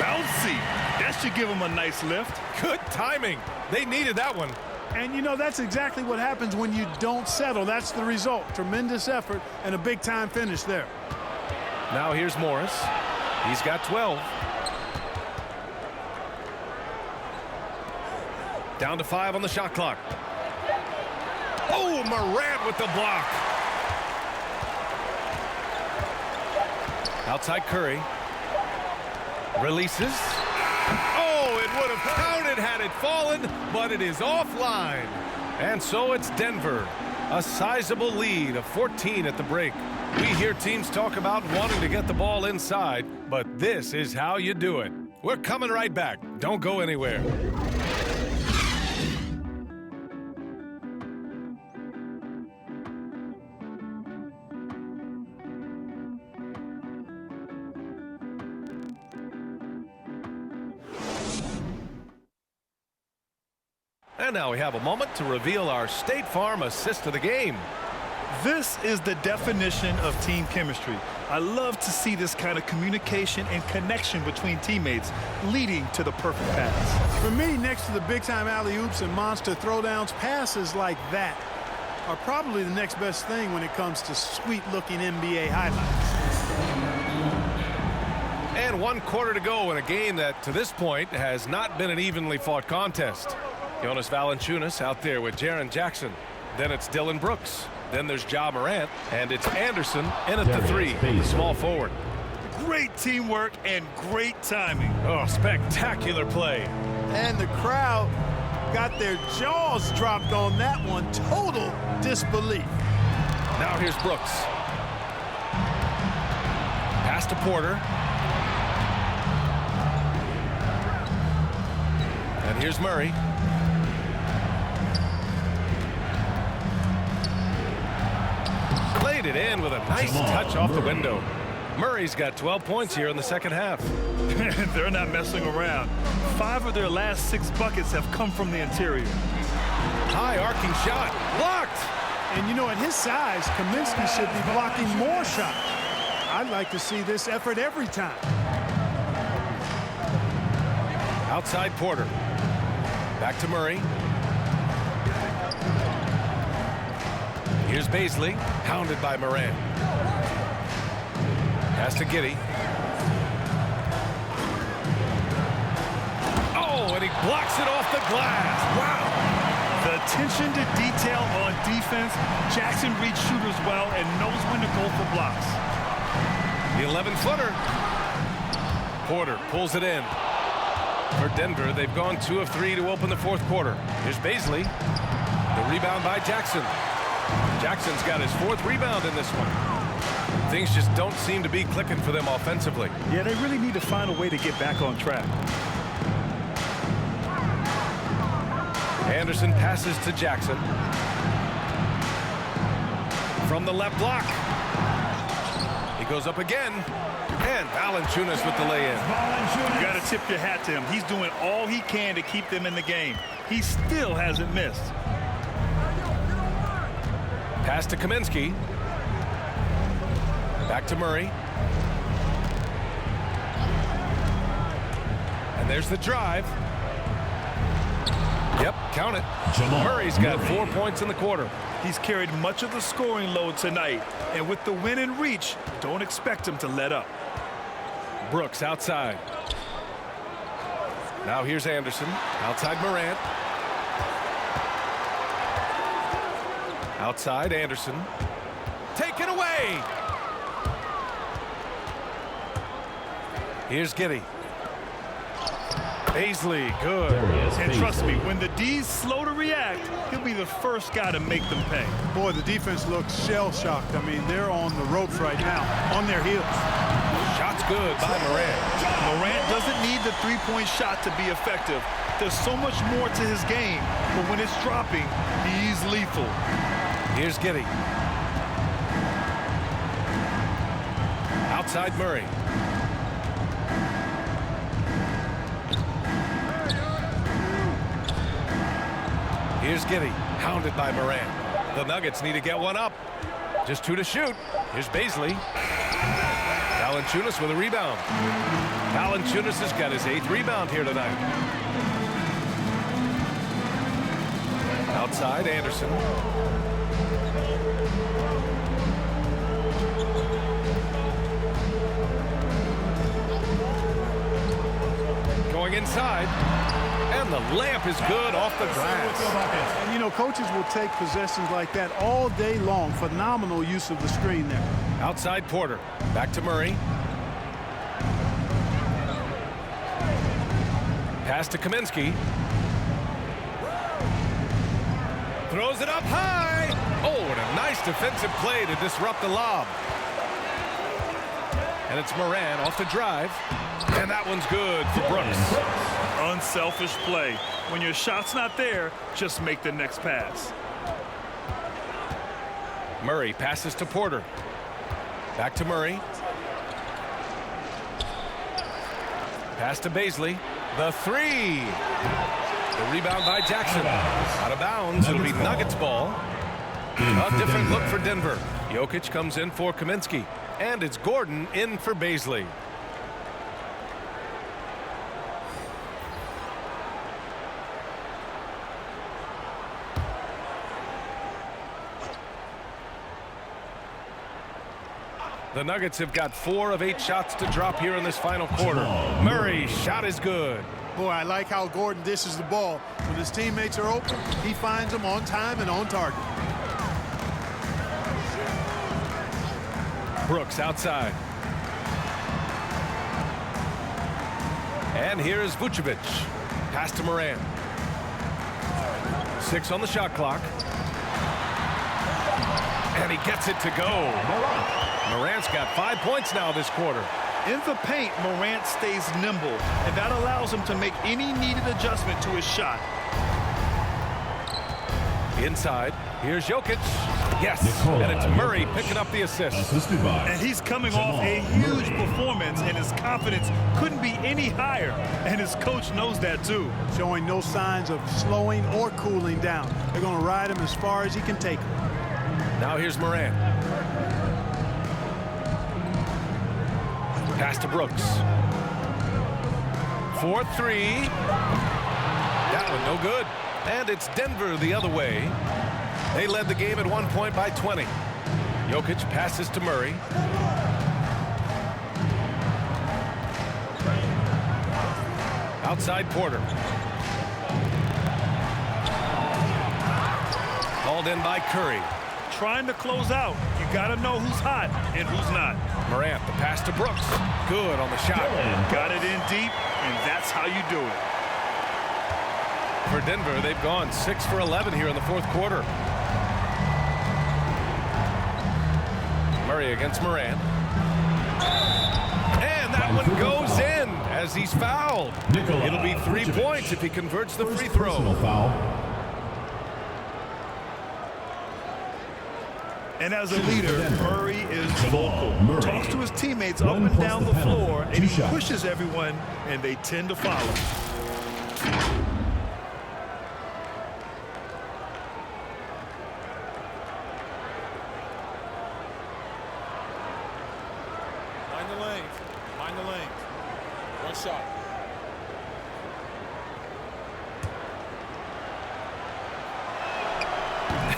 [SPEAKER 6] bouncy. That should give him a nice lift.
[SPEAKER 2] Good timing. They needed that one.
[SPEAKER 5] And, you know, that's exactly what happens when you don't settle. That's the result. Tremendous effort and a big-time finish there.
[SPEAKER 2] Now here's Morris. He's got 12. Down to 5 on the shot clock. Oh, Morant with the block. Outside Curry. Releases. Oh, it would have counted had it fallen, but it is offline. And so it's Denver. A sizable lead of 14 at the break. We hear teams talk about wanting to get the ball inside, but this is how you do it. We're coming right back. Don't go anywhere. And now we have a moment to reveal our State Farm assist of the game.
[SPEAKER 6] This is the definition of team chemistry. I love to see this kind of communication and connection between teammates leading to the perfect pass.
[SPEAKER 5] For me, next to the big-time alley-oops and monster throwdowns, passes like that are probably the next best thing when it comes to sweet-looking NBA highlights.
[SPEAKER 2] And 1 quarter to go in a game that, to this point, has not been an evenly fought contest. Jonas Valanciunas out there with Jaren Jackson. Then it's Dylan Brooks. Then there's Ja Morant. And it's Anderson in at the 3, the small forward.
[SPEAKER 6] Great teamwork and great timing.
[SPEAKER 2] Oh, spectacular play.
[SPEAKER 5] And the crowd got their jaws dropped on that one. Total disbelief.
[SPEAKER 2] Now here's Brooks. Pass to Porter. And here's Murray. Laid it in with a nice touch off the window. Murray's got 12 points here in the second half.
[SPEAKER 6] They're not messing around. 5 of their last 6 buckets have come from the interior.
[SPEAKER 2] High arcing shot. Blocked.
[SPEAKER 5] And you know, at his size, Kaminsky should be blocking more shots. I'd like to see this effort every time.
[SPEAKER 2] Outside Porter. Back to Murray. Here's Baisley, hounded by Morant. Pass to Giddey. Oh, and he blocks it off the glass. Wow.
[SPEAKER 6] The attention to detail on defense. Jackson reads shooters well and knows when to go for blocks.
[SPEAKER 2] The 11-footer. Porter pulls it in. For Denver, they've gone 2 of 3 to open the 4th quarter. Here's Baisley. The rebound by Jackson. Jackson's got his 4th rebound in this one. Things just don't seem to be clicking for them offensively.
[SPEAKER 6] Yeah, they really need to find a way to get back on track.
[SPEAKER 2] Anderson passes to Jackson. From the left block. He goes up again. And Valanciunas with the lay-in.
[SPEAKER 6] You got to tip your hat to him. He's doing all he can to keep them in the game. He still hasn't missed.
[SPEAKER 2] Pass to Kaminsky. Back to Murray. And there's the drive. Yep, count it. Murray's got 4 points in the quarter.
[SPEAKER 6] He's carried much of the scoring load tonight. And with the win and reach, don't expect him to let up.
[SPEAKER 2] Brooks outside. Now here's Anderson. Outside Morant. Outside Anderson. Taken away. Here's Giddey. Baisley, good.
[SPEAKER 6] And trust me, when the D's slow to react, he'll be the first guy to make them pay.
[SPEAKER 5] Boy, the defense looks shell-shocked. I mean, they're on the ropes right now, on their heels.
[SPEAKER 2] Shot's good by Morant.
[SPEAKER 6] Morant doesn't need the three-point shot to be effective. There's so much more to his game, but when it's dropping, he's lethal.
[SPEAKER 2] Here's Giddey. Outside Murray. Here's Giddey, hounded by Morant. The Nuggets need to get one up. Just 2 to shoot. Here's Baisley. Valanciunas with a rebound. Valanciunas has got his 8th rebound here tonight. Outside Anderson. Going inside. And the layup is good off the glass.
[SPEAKER 5] And, you know, coaches will take possessions like that all day long. Phenomenal use of the screen there.
[SPEAKER 2] Outside Porter. Back to Murray. Pass to Kaminsky. Throws it up high. Oh, and a nice defensive play to disrupt the lob. And it's Moran off the drive. And that one's good for Brooks.
[SPEAKER 6] Unselfish play. When your shot's not there, just make the next pass.
[SPEAKER 2] Murray passes to Porter. Back to Murray. Pass to Baisley. The three. The rebound by Jackson. Out of bounds. It'll be Nuggets ball. A different look for Denver. Jokic comes in for Kaminsky. And it's Gordon in for Baisley. The Nuggets have got 4 of 8 shots to drop here in this final quarter. Murray's shot is good.
[SPEAKER 5] Boy, I like how Gordon dishes the ball. When his teammates are open, he finds them on time and on target.
[SPEAKER 2] Brooks outside. And here's Vucevic. Pass to Moran. 6 on the shot clock. And he gets it to go. Morant's got 5 points now this quarter.
[SPEAKER 6] In the paint, Morant stays nimble, and that allows him to make any needed adjustment to his shot.
[SPEAKER 2] Inside, here's Jokic. Yes, and it's Murray picking up the assist.
[SPEAKER 6] And he's coming off a huge performance, and his confidence couldn't be any higher. And his coach knows that too.
[SPEAKER 5] Showing no signs of slowing or cooling down. They're going to ride him as far as he can take him.
[SPEAKER 2] Now here's Moran. Pass to Brooks. 4-3. That one no good. And it's Denver the other way. They led the game at 1 point by 20. Jokic passes to Murray. Outside Porter. Called in by Curry.
[SPEAKER 6] Trying to close out. You got to know who's hot and who's not.
[SPEAKER 2] Morant, the pass to Brooks. Good on the shot.
[SPEAKER 6] Got it in deep, and that's how you do it.
[SPEAKER 2] For Denver, they've gone 6 for 11 here in the fourth quarter. Murray against Moran. And that one goes in as he's fouled. It'll be 3 points if he converts the free throw.
[SPEAKER 6] And as a leader, Murray is vocal. Talks to his teammates up and down the floor, and he pushes everyone, and they tend to follow.
[SPEAKER 10] Mind the lanes. Mind the lanes. One shot.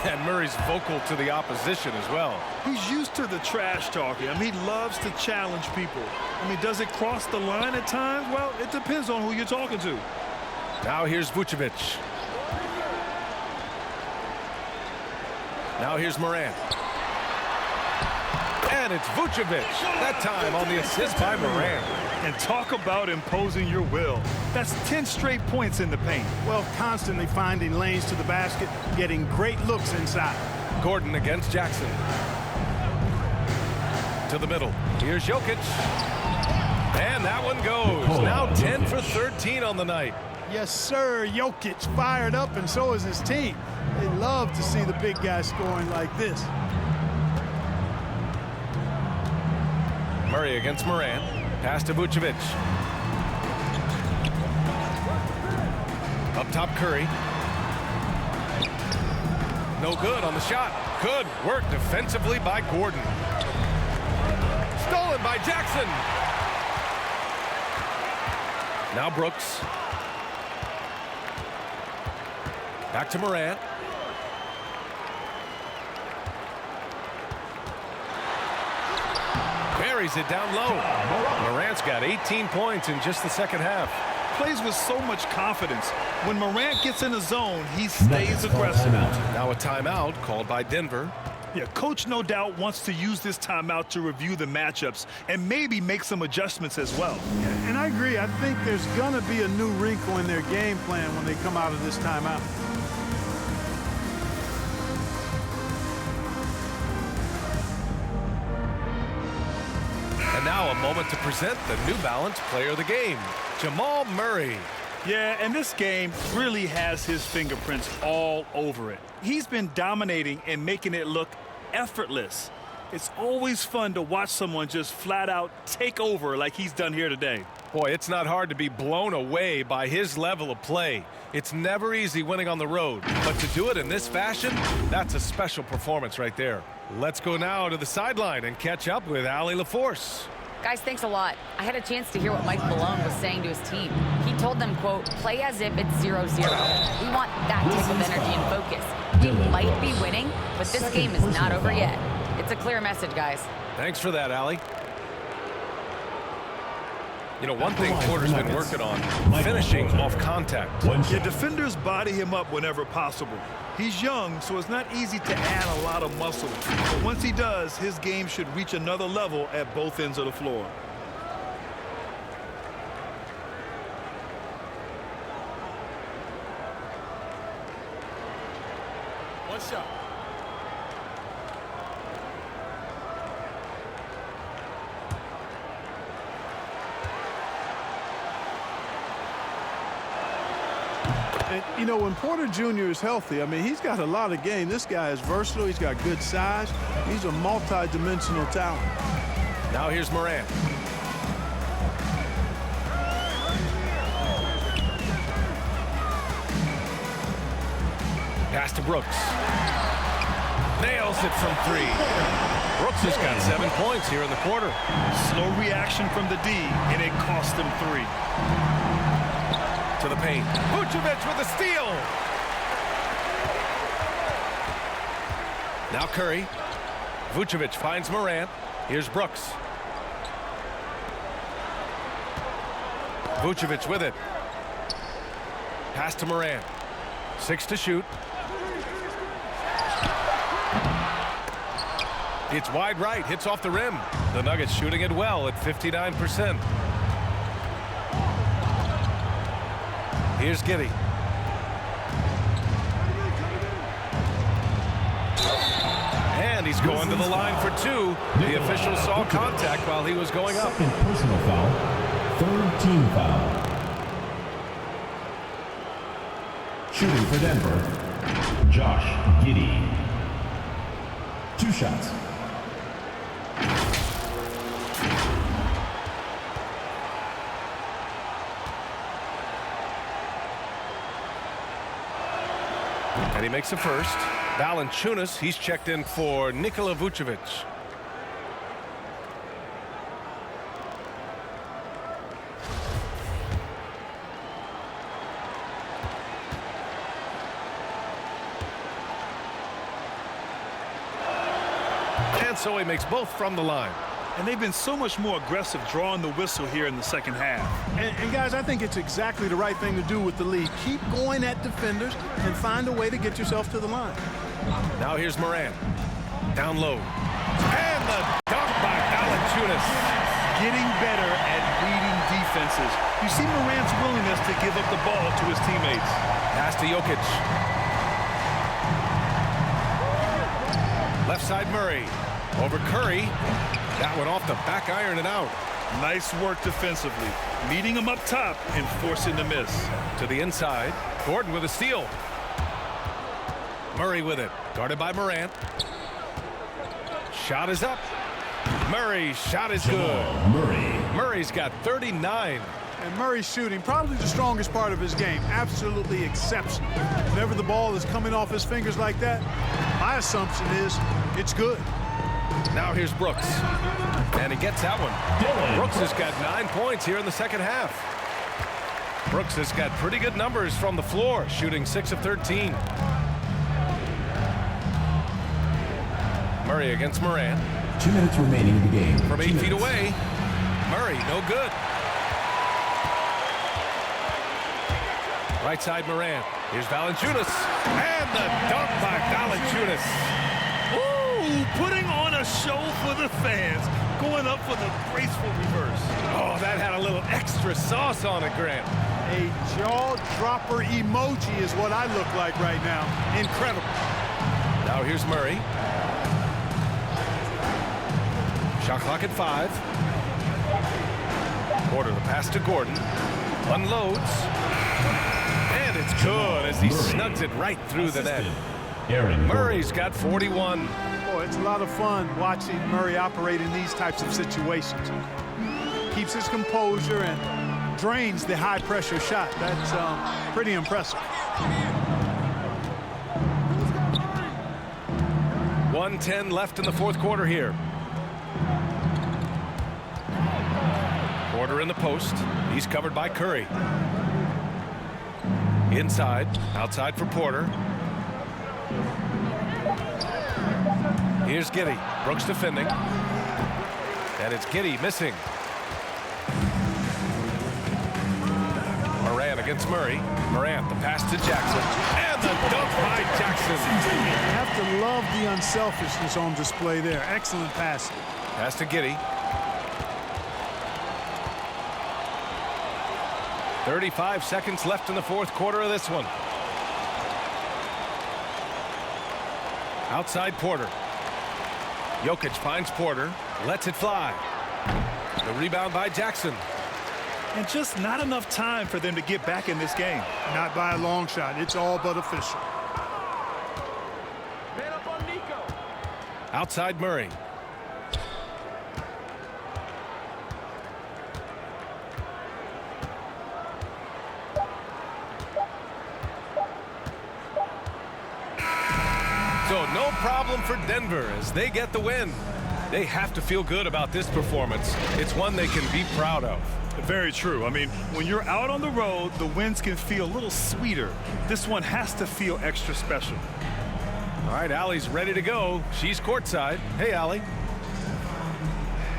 [SPEAKER 2] And Murray's vocal to the opposition as well.
[SPEAKER 6] He's used to the trash talking. I mean, he loves to challenge people. I mean, does it cross the line at times? Well, it depends on who you're talking to.
[SPEAKER 2] Now here's Vucevic. Now here's Moran. And it's Vucevic. That time on the assist by Moran.
[SPEAKER 6] And talk about imposing your will. That's 10 straight points in the paint.
[SPEAKER 5] Well, constantly finding lanes to the basket, getting great looks inside.
[SPEAKER 2] Gordon against Jackson. To the middle. Here's Jokic. And that one goes. Now 10 for 13 on the night.
[SPEAKER 5] Yes, sir. Jokic fired up, and so is his team. They love to see the big guy scoring like this.
[SPEAKER 2] Murray against Moran. Pass to Vucevic. Up top, Curry. No good on the shot. Good work defensively by Gordon. Stolen by Jackson. Now Brooks. Back to Moran. Buries it down low. Morant's got 18 points in just the second half.
[SPEAKER 6] Plays with so much confidence. When Morant gets in the zone, he stays aggressive.
[SPEAKER 2] Now a timeout called by Denver.
[SPEAKER 6] Yeah, coach no doubt wants to use this timeout to review the matchups and maybe make some adjustments as well.
[SPEAKER 5] And I agree. I think there's going to be a new wrinkle in their game plan when they come out of this timeout.
[SPEAKER 2] a moment to present the New Balance Player of the Game, Jamal Murray.
[SPEAKER 6] Yeah, and this game really has his fingerprints all over it. He's been dominating and making it look effortless. It's always fun to watch someone just flat out take over like he's done here today.
[SPEAKER 2] Boy, it's not hard to be blown away by his level of play. It's never easy winning on the road, but to do it in this fashion, that's a special performance right there. Let's go now to the sideline and catch up with Allie LaForce.
[SPEAKER 4] Guys, thanks a lot. I had a chance to hear what Mike Malone was saying to his team. He told them, quote, play as if it's 0-0. We want that type of energy and focus. We might be winning, but this game is not over yet. It's a clear message, guys.
[SPEAKER 2] Thanks for that, Allie. You know, one thing Porter's been working on, finishing off contact.
[SPEAKER 6] Yeah, defenders body him up whenever possible. He's young, so it's not easy to add a lot of muscle. But once he does, his game should reach another level at both ends of the floor.
[SPEAKER 10] One shot.
[SPEAKER 5] And, you know, when Porter Jr. is healthy, I mean, he's got a lot of game. This guy is versatile. He's got good size. He's a multi-dimensional talent.
[SPEAKER 2] Now here's Morant. Pass to Brooks. Nails it from 3. Brooks has got 7 points here in the quarter.
[SPEAKER 6] Slow reaction from the D, and it cost him 3.
[SPEAKER 2] To the paint. Vucevic with a steal. Now Curry. Vucevic finds Morant. Here's Brooks. Vucevic with it. Pass to Morant. 6 to shoot. It's wide right. Hits off the rim. The Nuggets shooting it well at 59%. Here's Giddey. And he's going to the line for 2. The official saw contact while he was going up.
[SPEAKER 1] Second personal foul. Third team foul. Shooting for Denver, Josh Giddey. 2 shots.
[SPEAKER 2] And he makes a first. Valanciunas, he's checked in for Nikola Vucevic. And so he makes both from the line.
[SPEAKER 6] And they've been so much more aggressive drawing the whistle here in the second half.
[SPEAKER 5] And guys, I think it's exactly the right thing to do with the lead. Keep going at defenders and find a way to get yourself to the line.
[SPEAKER 2] Now here's Morant. Down low. And the dunk by Valanciunas.
[SPEAKER 6] Getting better at reading defenses. You see Morant's willingness to give up the ball to his teammates.
[SPEAKER 2] Pass to Jokic. Left side Murray. Over Curry. That one off the back iron and out.
[SPEAKER 6] Nice work defensively. Meeting him up top and forcing the miss.
[SPEAKER 2] To the inside. Gordon with a steal. Murray with it. Guarded by Morant. Shot is up. Murray's shot is good. Murray's got 39.
[SPEAKER 5] And Murray's shooting, probably the strongest part of his game. Absolutely exceptional. Whenever the ball is coming off his fingers like that, my assumption is it's good.
[SPEAKER 2] Now here's Brooks. And he gets that one. Brooks has got 9 points here in the second half. Brooks has got pretty good numbers from the floor, shooting 6 of 13. Murray against Morant.
[SPEAKER 1] 2 minutes remaining in the game.
[SPEAKER 2] From 8 feet away. Murray, no good. Right side Morant. Here's Valanciunas. And the dunk by Valanciunas.
[SPEAKER 6] Ooh, putting on a show for the fans. Going up for the graceful reverse.
[SPEAKER 2] Oh, that had a little extra sauce on it, Grant.
[SPEAKER 5] A jaw-dropper emoji is what I look like right now. Incredible.
[SPEAKER 2] Now here's Murray. Shot clock at 5. Porter, the pass to Gordon. Unloads. And it's good as he snugs it right through the net. Murray's got 41.
[SPEAKER 5] Boy, it's a lot of fun watching Murray operate in these types of situations. Keeps his composure and drains the high-pressure shot. That's pretty impressive.
[SPEAKER 2] 1:10 left in the fourth quarter here. Porter in the post. He's covered by Curry. Inside, outside for Porter. Here's Giddey. Brooks defending. And it's Giddey missing. Morant against Murray. Morant, the pass to Jackson. And the dunk by Jackson.
[SPEAKER 5] You have to love the unselfishness on display there. Excellent pass.
[SPEAKER 2] Pass to Giddey. 35 seconds left in the fourth quarter of this one. Outside Porter. Jokic finds Porter, lets it fly. The rebound by Jackson.
[SPEAKER 6] And just not enough time for them to get back in this game.
[SPEAKER 5] Not by a long shot. It's all but official.
[SPEAKER 2] Outside Murray. So no problem for Denver as they get the win. They have to feel good about this performance. It's one they can be proud of.
[SPEAKER 6] Very true. I mean, when you're out on the road, the wins can feel a little sweeter. This one has to feel extra special.
[SPEAKER 2] All right, Allie's ready to go. She's courtside. Hey, Allie.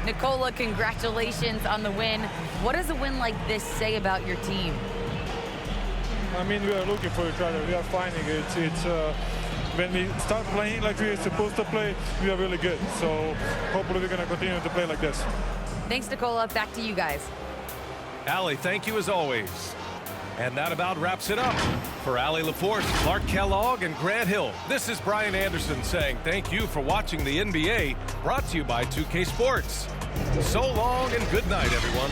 [SPEAKER 4] Nicola, congratulations on the win. What does a win like this say about your team?
[SPEAKER 12] I mean, we are looking for each other. We are finding it. When we start playing like we're supposed to play, we are really good. So hopefully we're going to continue to play like this.
[SPEAKER 4] Thanks, Nicola. Back to you guys.
[SPEAKER 2] Allie, thank you as always. And that about wraps it up. For Allie LaForce, Clark Kellogg, and Grant Hill, this is Brian Anderson saying thank you for watching the NBA, brought to you by 2K Sports. So long and good night, everyone.